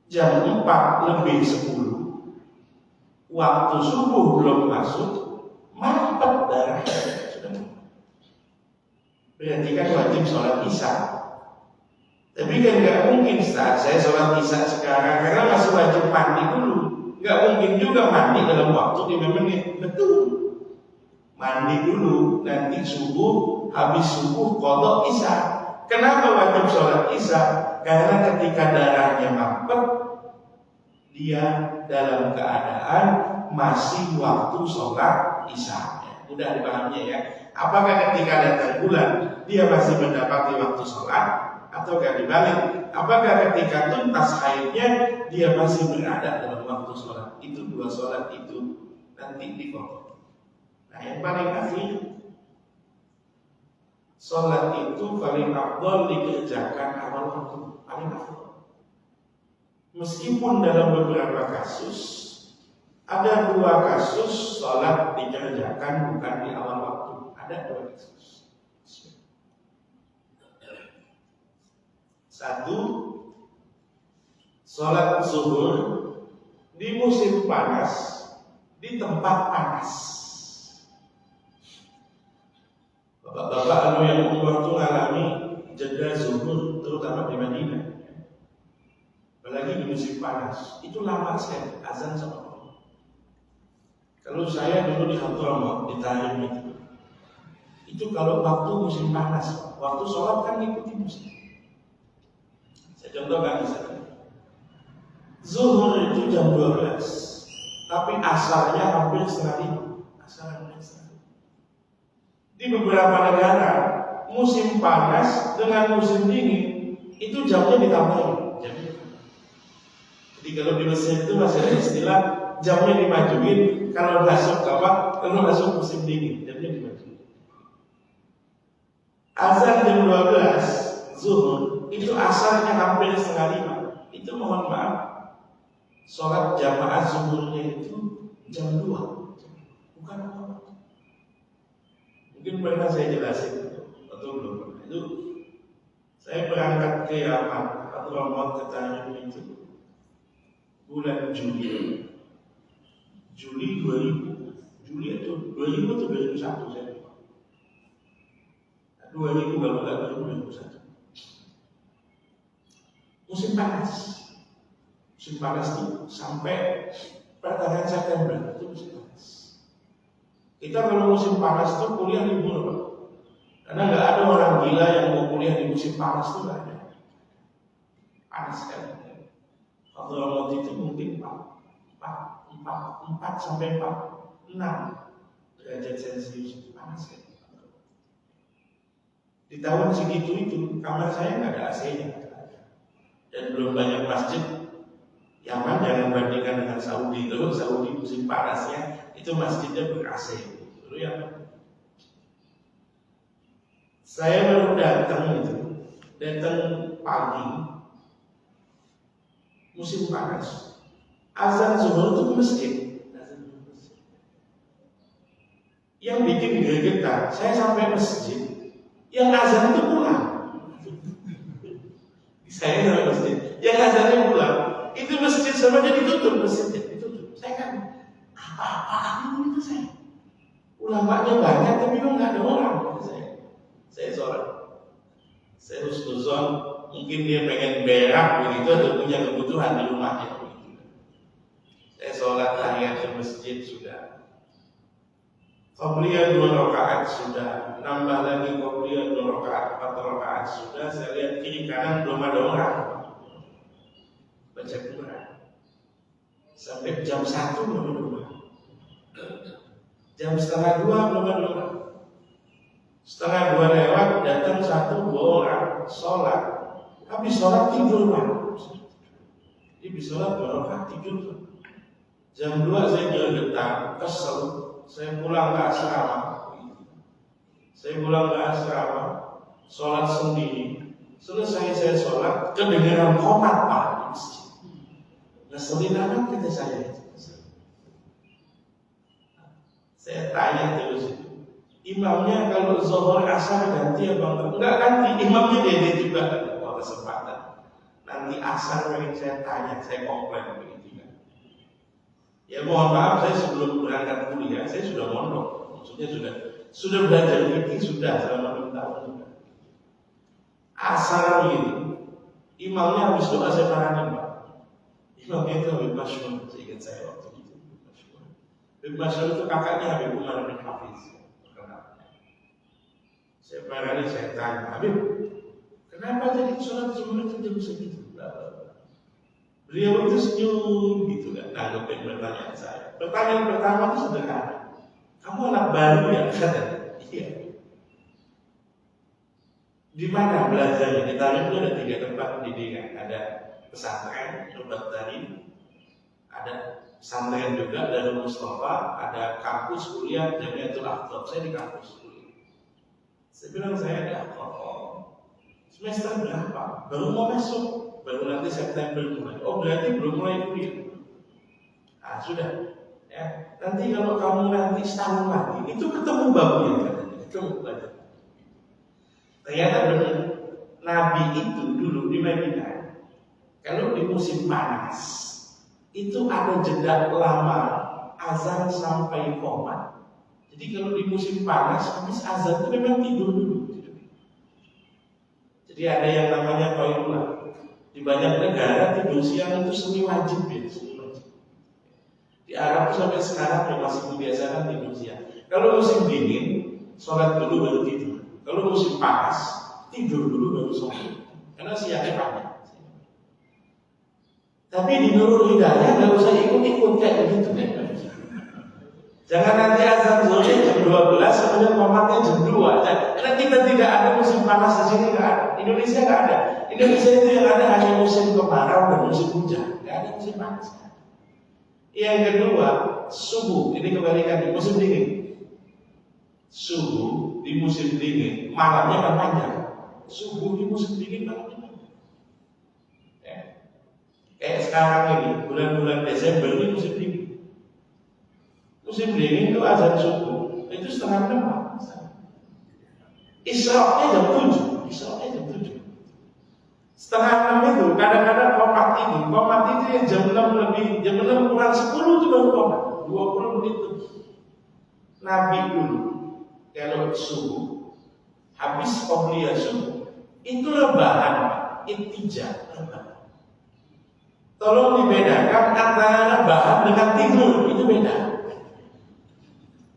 jam 4:10, waktu subuh belum masuk, mampet darah sudah. Berarti kan wajib sholat isya. Tapi kan nggak mungkin saat saya sholat isya sekarang karena masih wajib mandi dulu. Nggak mungkin juga mandi dalam waktu 5 menit. Betul. Mandi dulu, nanti subuh, habis subuh qadha isya. Kenapa wajib sholat isya? Karena ketika darahnya mampet, dia dalam keadaan masih waktu sholat isya. Mudah dipahaminya ya. Apakah ketika datang bulan dia masih mendapati waktu sholat? Ataukah dibalik? Apakah ketika tuntas haidnya dia masih berada dalam waktu sholat? Itu dua sholat itu nanti diqadha. Nah yang paling akhir, sholat itu paling afdal dikerjakan awal waktu, paling afdal. Meskipun dalam beberapa kasus ada 2 kasus sholat dikerjakan bukan di awal waktu, ada 2 kasus. Satu, sholat zuhur di musim panas di tempat panas. Bapak-bapak yang umur itu ngalami jeda zuhur terutama di Madinah. Apalagi di musim panas, itu lama sekali azan sama Allah. Kalau saya dulu di Hadramawt di Tarim itu kalau waktu musim panas, waktu sholat kan ngikuti musim. Saya contohkan misalnya, zuhur itu jam 12, tapi asarnya hampir 5:30. Di beberapa negara, musim panas dengan musim dingin itu jamnya ditambahin. Jadi kalau di Mesir itu masih ada istilah jamnya dimajuin kalau masuk musim dingin, jamnya dimajuin. Azan jam 12 zuhur itu asarnya hampir 4:30. Itu mohon maaf, sholat jamaah zuhurnya itu jam 2, bukan apa. Mungkin pernah saya jelasin atau belum. Itu saya berangkat ke Yaman atau Hadramawt ke Tarim itu bulan Juli 2000. Juli itu 2000 atau 2001 saya lupa. 2000 kalau nggak 2001. Musim panas. Musim panas itu sampai pertengahan September itu musim panas. Kita kalau musim panas itu kuliah libur, Pak. Karena nggak ada orang gila yang mau kuliah di musim panas itu nggak ada. Panas kan? Kalau Ramadan itu mungkin 4 sampai 6 derajat Celcius, itu panas kan? Di tahun segitu itu kamar saya nggak ada AC-nya dan belum banyak masjid. Yaman jangan bandingkan dengan Saudi. Kalau Saudi musim panasnya itu masjidnya ber-AC. Lalu Yaman. Saya baru datang pagi musim panas. Azan zuhur itu ke masjid. Yang bikin gregetan, saya sampai masjid, yang azan itu pulang. Saya sampai masjid, yang azannya pulang. Itu masjid sama jadi tutup, masjidnya ditutup. Saya kan apa itu saya. Ulamanya banyak tapi kok nggak ada orang. Saya sholat. Saya husnuzon, mungkin dia pengen berak begitu atau punya kebutuhan di rumahnya. Saya sholat tahiyat di masjid sudah. Qabliyah 2 rakaat sudah. Nambah lagi qabliyah 2 rakaat, 4 rakaat sudah. Saya lihat kiri kanan belum ada orang. Baca Quran sampai jam 1 belum ada orang. Jam 1:30 belum ada orang. 1:30 lewat datang 1-2 orang sholat. Habis sholat tidur Pak. Habis sholat 2 rakaat tidur. Jam 2 saya gregetan, kesel. Saya pulang ke asrama. Sholat sendiri. Selesai saya sholat, kedengaran qomat Pak di masjid. Ngeselin amat kata saya. Saya tanya terus itu. Imamnya kalau zuhur asar ganti apa enggak? Enggak ganti. Imamnya dede juga. Wah kesempatan. Nanti asar pengen saya tanya, saya komplain begitu kan. Ya mohon maaf, saya sebelum berangkat kuliah saya sudah mondok. Maksudnya sudah belajar fikih sudah selama 6 tahun juga. Asar ini imamnya habis doa saya paranin Pak. Imamnya itu Habib Masyhur, seingat saya waktu itu. Habib Masyhur itu kakaknya Habib Umar bin Hafiz. Saya paranin, saya tanya, Habib, kenapa jadi sholat zuhur itu jam segitu? Beliau itu senyum gitu kan, nanggepin pertanyaan saya. Pertanyaan pertama itu sederhana. Kamu anak baru ya? Kata, iya. Di mana belajarnya? Di Tarim itu ada 3 tempat pendidikan. Ada pesantren, tempat tadi, ada pesantren juga, ada Mustafa, ada kampus kuliah, Jamiatul Akhdab. Saya di kampus kuliah. Saya bilang saya ada semester berapa? Baru mau masuk, baru nanti September mulai. Oh berarti belum mulai kuliah. Ah sudah. Ya, nanti kalau kamu nanti setahun lagi, itu ketemu babnya katanya. Ketemu belajar. Ternyata benar. Nabi itu dulu di Madinah, kalau di musim panas, itu ada jeda lama azan sampai qomat. Jadi kalau di musim panas, habis azan itu memang tidur dulu. Jadi ada yang namanya qailula. Di banyak negara tidur siang itu semi wajib ya, semi wajib. Di Arab sampai sekarang ya masih membiasakan tidur siang. Kalau musim dingin, sholat dulu baru tidur. Kalau musim panas, tidur dulu baru sholat. Karena siangnya panjang. Tapi di Nurul Hidayah nggak usah ikut-ikut kayak begitu. Jangan nanti azan zuhur jam 12, kemudian qomatnya jam 2. Karena kita tidak ada musim panas di sini, nggak ada. Indonesia nggak ada. Indonesia itu yang ada hanya musim kemarau dan musim hujan, nggak ada musim panas. Yang kedua, subuh. Ini kebalikan di musim dingin. Subuh di musim dingin, malamnya kan panjang. Subuh di musim dingin malamnya panjang. Ya. Kayak sekarang ini, bulan-bulan Desember ini musim dingin. Musim dingin itu azan subuh itu 5:30. Isra'nya jam 7. Setengah 6 itu kadang-kadang qomat itu yang jam 6 lebih, jam 6 kurang 10 itu baru qomat. 20 menit itu. Nabi dulu kalau subuh habis qobliyah subuh itu rebahan, intija rebahan. Tolong dibedakan antara rebahan dengan tidur, itu beda.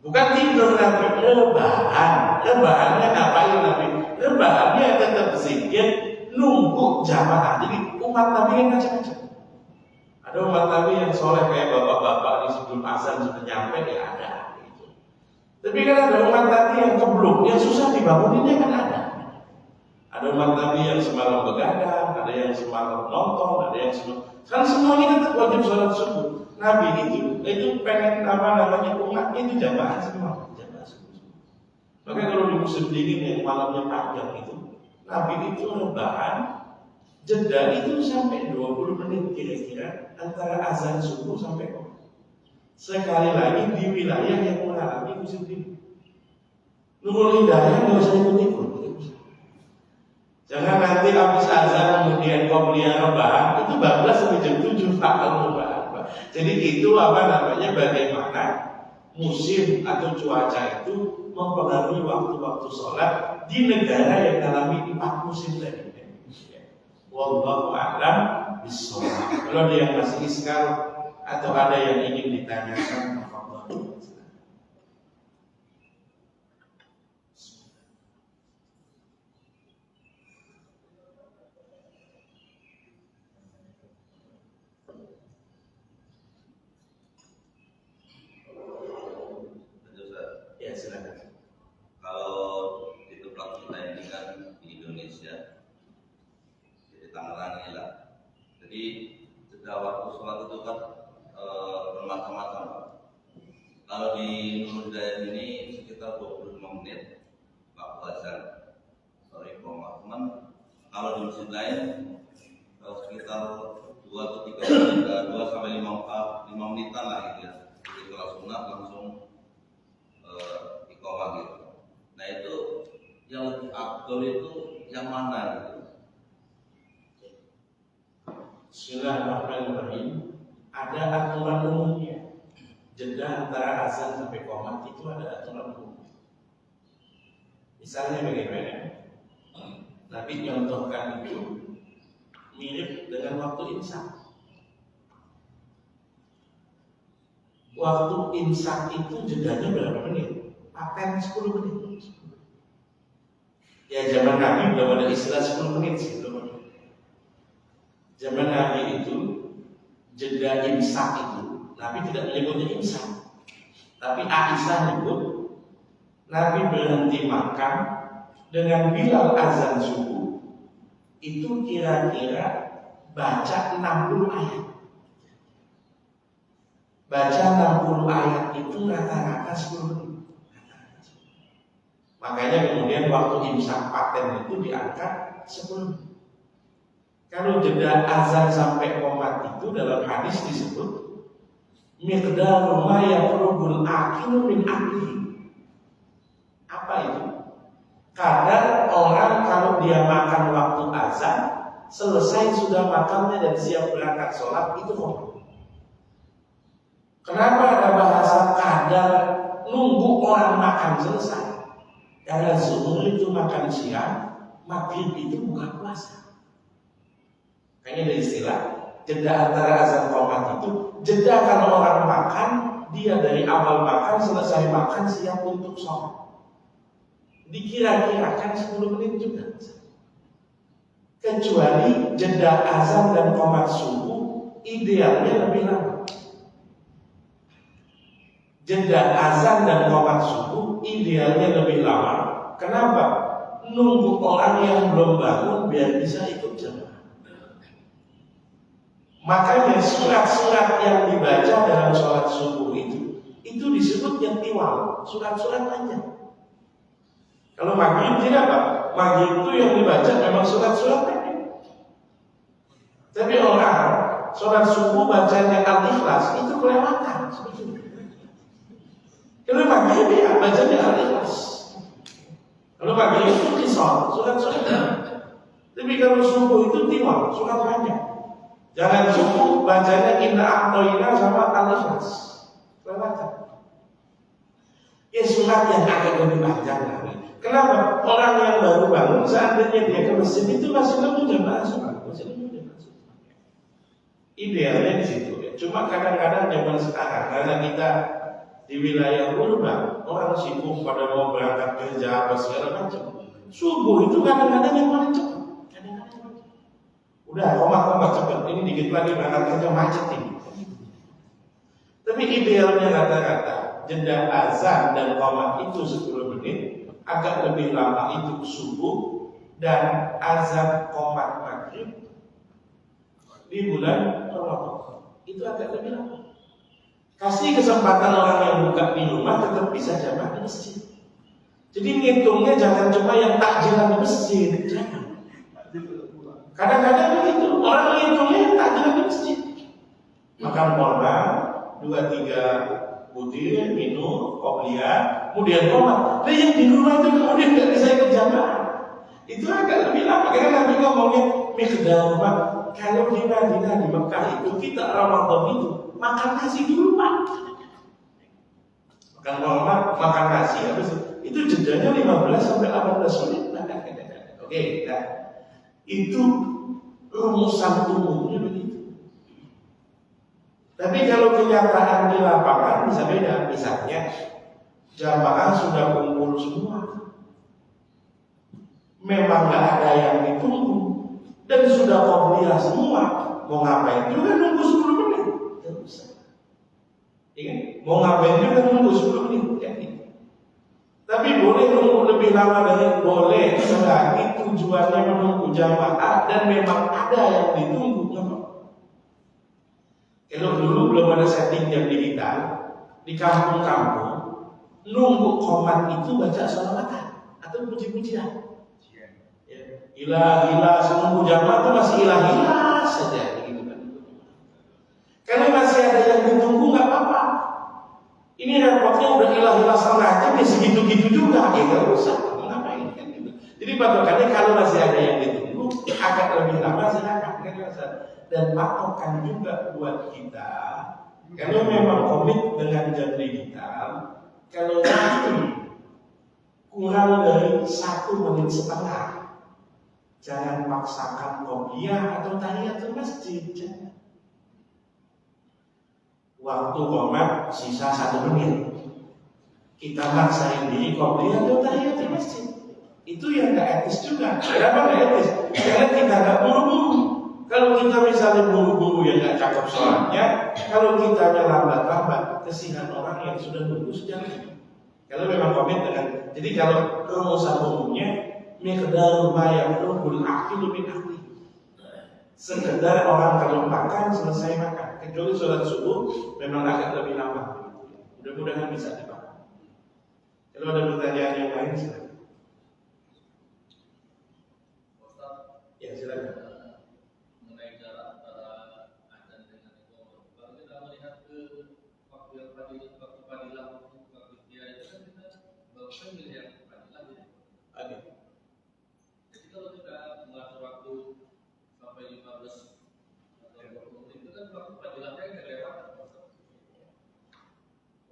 Bukan tidur Nabi, rebahan. Rebahannya ngapain Nabi? Rebahannya tetap zikir, nunggu jamaah. Jadi umat Nabi yang macam-macam. Ada umat Nabi yang soleh kayak bapak-bapak di sebelum azan sudah nyampe, ya ada. Gitu. Tapi kan ada umat Nabi yang kebluk, yang susah dibanguninnya kan ada. Ada umat Nabi yang semalam begadang, ada yang semalam nonton, ada yang semalam. Kan semuanya tetap wajib sholat subuh. Nabi itu pengen namanya umat itu jamaah semua, jamaah subuh. Maka kalau di musim dingin yang malamnya panjang itu, Nabi itu rebahan, jeda itu sampai 20 menit kira-kira antara azan subuh sampai qobliyah. Sekali lagi di wilayah yang mengalami musim dingin. Nurul Hidayah nggak usah ikut-ikut. Jangan nanti habis azan kemudian qobliyah rebahan itu bablas sampai jam 7 tak rebahan. Jadi itu namanya bagaimana musim atau cuaca itu mempengaruhi waktu-waktu sholat di negara yang mengalami 4 musim tadi. Wallahu a'lam bishawab. Kalau ada yang masih iskal atau ada yang ingin ditanyakan, tafadhol. Ya, silakan. Kalau di tempat kita ini kan di Indonesia, di Tangerang ini lah. Jadi jeda waktu sholat itu kan bermacam-macam. Kalau di Nurul Hidayah ini sekitar 25 menit waktu azan. Sorry, cuman kalau di masjid lain sekitar 2 atau 3 menit, 2 sampai 5 menitan lah gitu ya. Jadi kalau sunat langsung iqamah gitu. Nah itu yang lebih afdol itu yang mana gitu? Bismillahirrahmanirrahim. Ada aturan umumnya. Jeda antara azan sampai qomat itu ada aturan umum. Misalnya bagaimana? Nabi contohkan itu mirip dengan waktu imsak. Waktu imsak itu jedanya berapa menit? Paten 10 menit. Ya zaman Nabi belum ada istilah 10 menit sih, belum ada. Zaman Nabi itu jeda imsak itu Nabi tidak menyebutnya imsak, tapi Aisyah menyebut Nabi berhenti makan dengan Bilal azan subuh itu kira-kira baca 60 ayat. Baca 60 ayat itu rata-rata 10 menit. Makanya kemudian waktu imsak paten itu diangkat 10 menit. Kalau jeda azan sampai qomat itu dalam hadis disebut miqdaru ma yaqrubul aqilu min aqli. Apa itu? Kadar orang kalau dia makan waktu azan, selesai sudah makannya dan siap berangkat sholat itu qomat. Kenapa ada bahasa kadar nunggu orang makan selesai? Karena zuhur itu makan siang, maghrib itu buka puasa. Kayaknya ada istilah jeda antara azan qomat itu jeda kalau orang makan, dia dari awal makan selesai makan siap untuk sholat. Dikira-kirakan 10 menit juga. Kecuali jeda azan dan qomat subuh idealnya lebih lama. Jeda azan dan qomat subuh idealnya lebih lama. Kenapa? Nunggu orang yang belum bangun biar bisa ikut jamaah. Makanya surat-surat yang dibaca dalam sholat subuh itu disebut yang tiwal, surat-surat panjang. Kalau maghrib tidak apa? Maghrib itu yang dibaca memang surat-surat pendek. Tapi orang sholat subuh bacanya Al-Ikhlas itu kelewatan sebetulnya. Kalau maghrib ya bacanya Al-Ikhlas. Kalau maghrib itu kisah, surat-surat. Tapi kalau subuh itu tiwal, surat panjang. Jangan subuh bacanya inna a'toina sama Al-Ikhlas. Kelewatan. Ya sunat yang agak lebih panjang lagi. Kenapa? Orang yang baru bangun seandainya dia ke masjid itu masih nunggu jamaah sunat, masih nunggu jamaah sunat. Idealnya di situ ya. Cuma kadang-kadang zaman sekarang karena kita di wilayah urban, orang sibuk pada mau berangkat kerja apa segala macam. Subuh itu kadang-kadang yang paling cepat. Kadang-kadang udah komat cepat. Ini dikit lagi berangkat kerja macet ini. Tapi idealnya rata-rata jeda azan dan qomat itu 10 menit, agak lebih lama itu subuh dan azan qomat maghrib di bulan Ramadan. Itu agak lebih lama. Kasih kesempatan orang yang buka di rumah tetap bisa jamaah di masjid. Jadi ngitungnya jangan cuma yang takjilan di masjid, jangan. Kadang-kadang begitu, orang ngitungnya yang takjilan di masjid. Makan korban 2-3 butir minum qobliyah, kemudian qomat. Nah yang di rumah itu kemudian nggak bisa ikut jamaah. Itu agak lebih lama. Karena Nabi ngomongnya miqdar rumah. Kalau di Madinah di Mekah itu kita Ramadan itu makan nasi dulu Pak. Makan korban, makan nasi habis itu jedanya 15 sampai 18 menit. Oke, nah itu rumusan umumnya begitu. Tapi kalau kenyataan di lapangan bisa beda. Misalnya jamaah sudah kumpul semua, memang nggak ada yang ditunggu dan sudah qobliyah semua, mau ngapain juga nunggu 10 menit? Tidak usah. Ya, mau ngapain juga nunggu 10 menit? Ya, tapi boleh nunggu lebih lama dari boleh selagi tujuannya menunggu jamaah dan memang ada yang ditunggu. Kalau dulu belum ada setting jam digital di kampung-kampung, nunggu qomat itu baca sholawatan atau puji-pujian. Ilah semua jamaah itu masih ilah saja gitu kan. Kalau masih ada yang ditunggu nggak apa-apa. Ini repotnya udah ilah setengah jam segitu-gitu juga, ya nggak usah. Ngapain kan gitu. Jadi patokannya kalau masih ada yang ditunggu agak lebih lama silakan kan. Dan patokan juga buat kita. Kalau memang komit dengan jam digital, kalau waktu kurang dari 1 menit setengah, jangan paksakan qobliyah atau tahiyatul masjid. Jangan. Waktu qomat sisa 1 menit, kita maksain diri qobliyah atau tahiyatul masjid. Itu yang nggak etis juga. Kenapa nggak etis? Karena kita nggak buru-buru. Kalau kita misalnya buru-buru yang nggak cakep sholatnya, kalau kita lambat-lambat, kesian orang yang sudah nunggu sejam. Kalau memang komit dengan, jadi kalau rumusan umumnya, miqdar ma yaqulul aqilu min aqli. Sekedar orang kalau makan selesai makan, kecuali sholat subuh memang agak lebih lama. Mudah-mudahan bisa dipahami. Kalau ada pertanyaan yang lain silakan. Ya silakan. Jadi kalau kita mengatur waktu sampai 15 atau 20 menit itu kan waktu fadilahnya nggak lewat.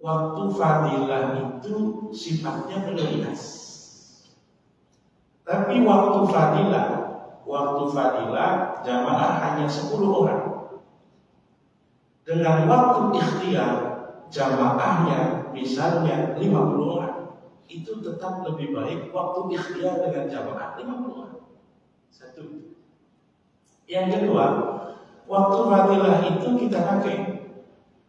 Waktu fadilah itu sifatnya prioritas. Tapi waktu fadilah jamaah hanya 10 orang. Dengan waktu ikhtiar jamaahnya misalnya 50 orang. Itu tetap lebih baik waktu ikhtiar dengan jamaah 50 orang. Satu. Yang kedua, waktu fadilah itu kita pakai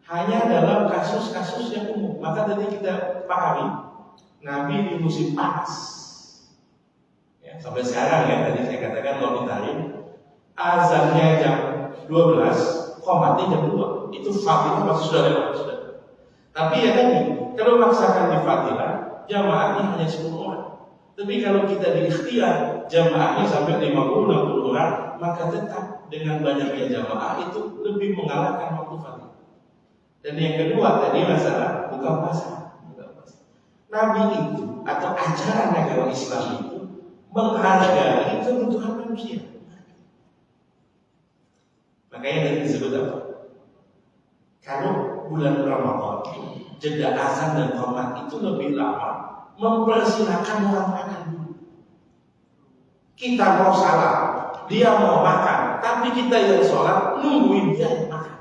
hanya dalam kasus-kasus yang umum. Maka tadi kita pahami, Nabi di musim panas. Ya, sampai sekarang ya, tadi saya katakan mau ditarik, azannya jam 12, qomatnya jam 2. Itu fadilah masih sudah lewat sudah. Tapi ya tadi, kalau maksakan di fadilah, jamaahnya hanya 10 orang. Tapi kalau kita di ikhtiar jamaahnya sampai 50-60 orang, maka tetap dengan banyaknya jamaah itu lebih mengalahkan waktu fadilah. Dan yang kedua tadi masalah buka puasa. Nabi itu atau ajaran agama Islam itu menghargai kebutuhan manusia. Makanya tadi disebut apa? Kalau bulan Ramadan, jeda azan dan qomat itu lebih lama, mempersilahkan orang makan. Kita mau salat, dia mau makan, tapi kita yang sholat nungguin dia yang makan.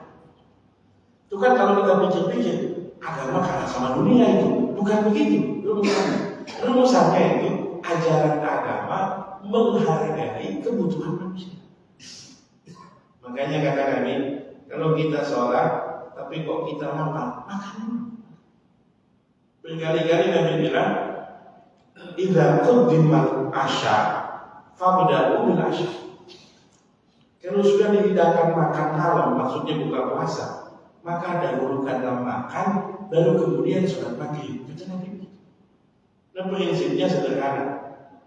Itu kan kalau kita pikir-pikir, agama kalah sama dunia itu, bukan begitu rumusannya. Rumusannya itu ajaran agama menghargai kebutuhan manusia. Makanya kata Nabi, kalau kita sholat, tapi kok kita lapar, makan dulu. Berkali-kali Nabi bilang, idza quddimal asya, fabda'u bil asya. Kalau sudah dihidangkan makan malam, maksudnya buka puasa, maka dahulukanlah makan, baru kemudian sholat maghrib. Kata Nabi. Nah, prinsipnya sederhana,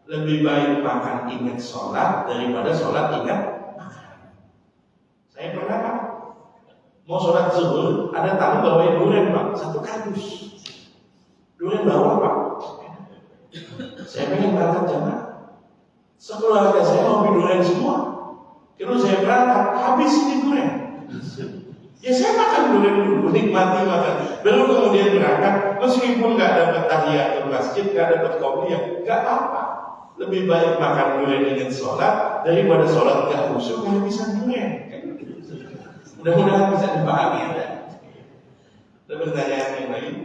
lebih baik makan ingat sholat daripada sholat ingat makan. Saya pernah Pak, mau sholat zuhur, ada tamu bawain durian Pak, 1 kardus. Durian bawa Pak. Saya pengen berangkat jamaah. Sekeluarga saya mau durian semua. Kalau saya berangkat, habis ini durian. Ya saya makan durian dulu, nikmati makan. Baru kemudian berangkat, meskipun nggak dapat tahiyatul masjid, nggak dapat qobliyah, nggak apa-apa. Lebih baik makan durian dengan sholat daripada sholat nggak khusyuk nggak bisa durian. Mudah-mudahan bisa dipahami ya. Ada pertanyaan yang lain?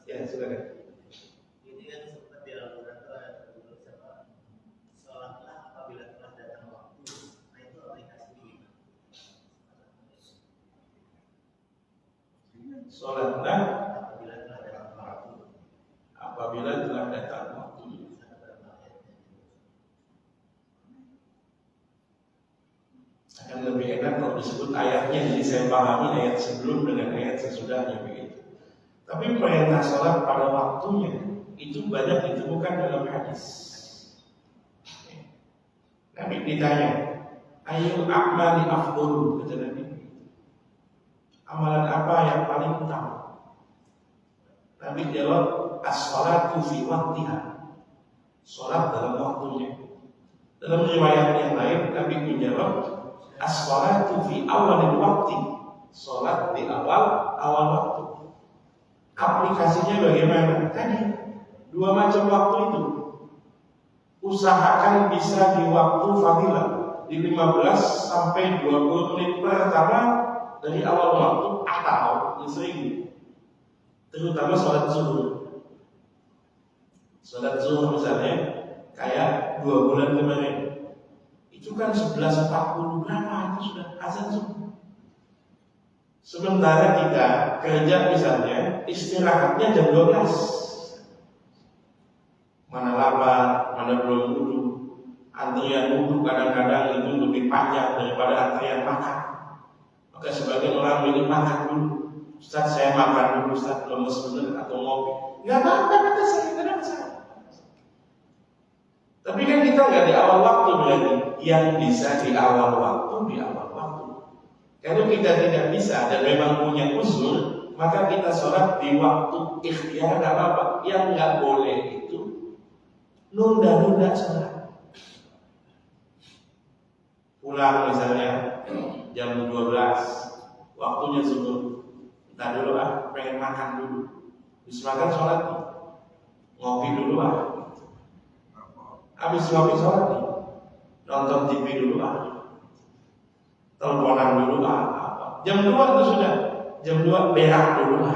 Ya silakan. Ini kan sempat dilakukan sholatlah apabila telah datang waktu. Nah itu aplikasi. Sholatlah Apabila telah datang waktu. apabila telah datang waktu. Akan lebih enak kalau disebut ayatnya, jadi saya pahami ayat sebelum dengan ayat sesudahnya begitu. Tapi perintah sholat pada waktunya itu banyak ditemukan dalam hadis. Nabi ditanya, ayu a'mali afdhal, kata Nabi. Amalan apa yang paling utama? Nabi jawab, as-sholatu fi waqtiha. Sholat dalam waktunya. Dalam riwayat yang lain, Nabi menjawab, as-sholatu fi awalil waqti. Sholat di awal waktu. Aplikasinya bagaimana? Tadi 2 macam waktu itu. Usahakan bisa di waktu fadilah, di 15 sampai 20 menit pertama dari awal waktu atau di sering. Terutama sholat zuhur. Sholat zuhur misalnya kayak 2 bulan kemarin. Itu kan 11.40 berapa itu sudah azan zuhur. Sementara kita kerja misalnya istirahatnya jam 12. Mana lapar, mana belum wudhu. Antrian wudhu kadang-kadang itu lebih panjang daripada antrian makan. Maka sebagian orang milih makan dulu. Ustaz saya makan dulu, Ustaz lemes bener atau ngopi. Nggak apa-apa kata saya, kenapa saya? Tapi kan kita nggak di awal waktu berarti. Yang bisa di awal waktu, di awal waktu. Kalau kita tidak bisa dan memang punya uzur, maka kita sholat di waktu ikhtiar nggak apa-apa. Yang nggak boleh itu nunda-nunda sholat. Pulang misalnya jam 12, waktunya zuhur. Entar dulu pengen makan dulu. Habis makan sholat nih. Ngopi dulu Habis ngopi sholat nih. Nonton TV dulu teleponan dulu Jam 2 itu sudah. Jam 2 berak dulu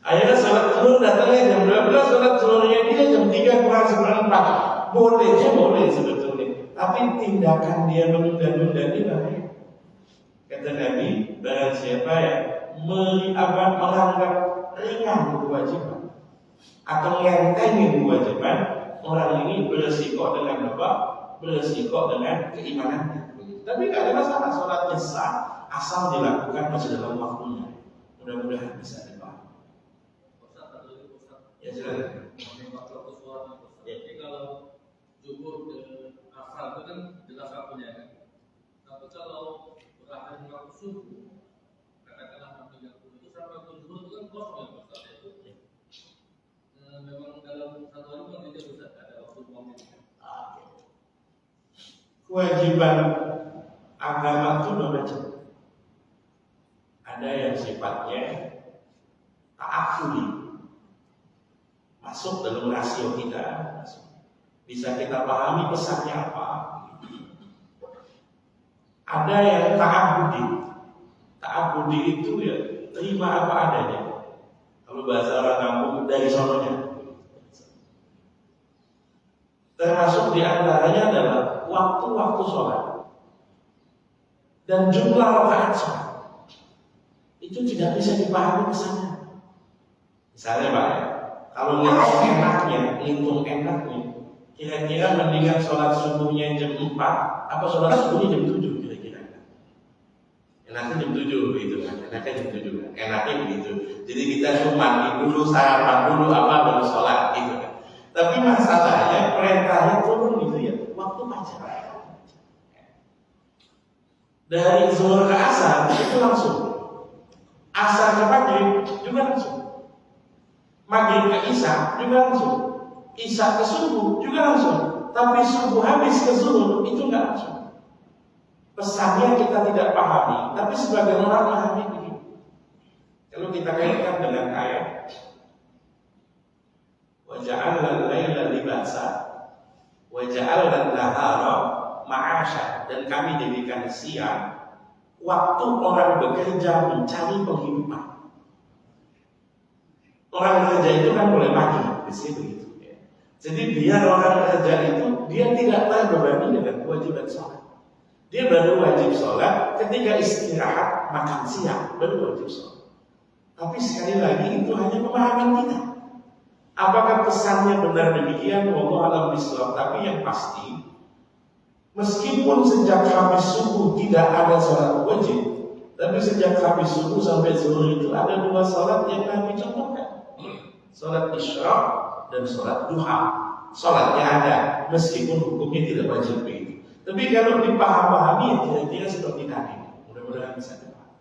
Akhirnya sholat zuhur datangnya jam 12, sholat zuhurnya dia jam 3 kurang 9:04. Boleh sebetulnya. Tapi tindakan dia menunda-nunda ini bahaya. Kata Nabi, barang siapa yang menganggap ringan kewajiban atau ngentengin kewajiban, orang ini beresiko dengan apa? Beresiko dengan keimanannya. Tapi nggak ada masalah, sholatnya sah asal dilakukan masih dalam waktunya. Mudah-mudahan bisa dipahami. Ya silakan. Jadi kalau zuhur dan asar itu kan jelas waktunya kan. Tapi kalau berakhir waktu subuh, katakanlah 6.30 itu sampai ke zuhur itu kan kosong ya Ustaz itu. Memang dalam satu hari kan tidak bisa ada waktu momen. Kewajiban agama itu 2 macam. sifatnya ta'akkudi, masuk dalam rasio kita, bisa kita pahami pesannya apa. Ada yang ta'abbudi. Ta'abbudi itu ya terima apa adanya. Kalau bahasa orang kampung dari sononya. Termasuk diantaranya adalah waktu-waktu sholat dan jumlah rakaat sholat. Itu tidak bisa dipahami pesannya. Misalnya Pak, kalau ngitung enaknya, kira-kira mendingan sholat subuhnya jam 4 apa sholat subuhnya jam 7 kira-kira? Enaknya jam 7 gitu kan, enaknya jam 7 kan, enaknya begitu. Jadi kita cuma mandi dulu, sarapan dulu, apa baru sholat gitu kan. Tapi masalahnya perintahnya turun gitu ya, waktu pacar. Dari zuhur ke asar itu langsung, asar ke maghrib juga langsung, maghrib ke isya juga langsung, isya ke subuh juga langsung. Tapi subuh habis ke zuhur itu nggak langsung. Pesannya kita tidak pahami, tapi sebagian orang pahami begini. Kalau kita kaitkan dengan ayat wa ja'alna al-laila libasa wa ja'alna an-nahara ma'asha, dan kami jadikan siang waktu orang bekerja mencari penghidupan. Orang bekerja itu kan boleh pagi, di situ gitu ya. Jadi biar orang bekerja itu dia tidak terbebani dengan kewajiban sholat. Dia baru wajib sholat ketika istirahat makan siang, baru wajib sholat. Tapi sekali lagi itu hanya pemahaman kita. Apakah pesannya benar demikian? Wallahu a'lam bishawab. Tapi yang pasti, meskipun sejak habis subuh tidak ada sholat wajib, tapi sejak habis subuh sampai zuhur itu ada 2 sholat yang kami contohkan, sholat isyraq dan sholat duha. Sholatnya ada, meskipun hukumnya tidak wajib begitu. Tapi kalau dipahami ya kira-kira seperti tadi. Mudah-mudahan bisa dipahami.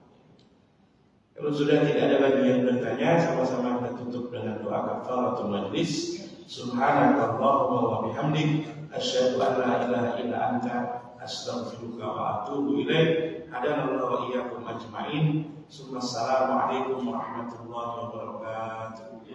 Kalau sudah tidak ada lagi yang bertanya, sama-sama kita tutup dengan doa kafaratul majlis. Subhanakallahumma wa bihamdik, asyhadu an la ilaha illa anta, astaghfiruka wa atubu ilaik. Hadanallahu wa iyyakum ajmain. Assalamualaikum warahmatullahi wabarakatuh.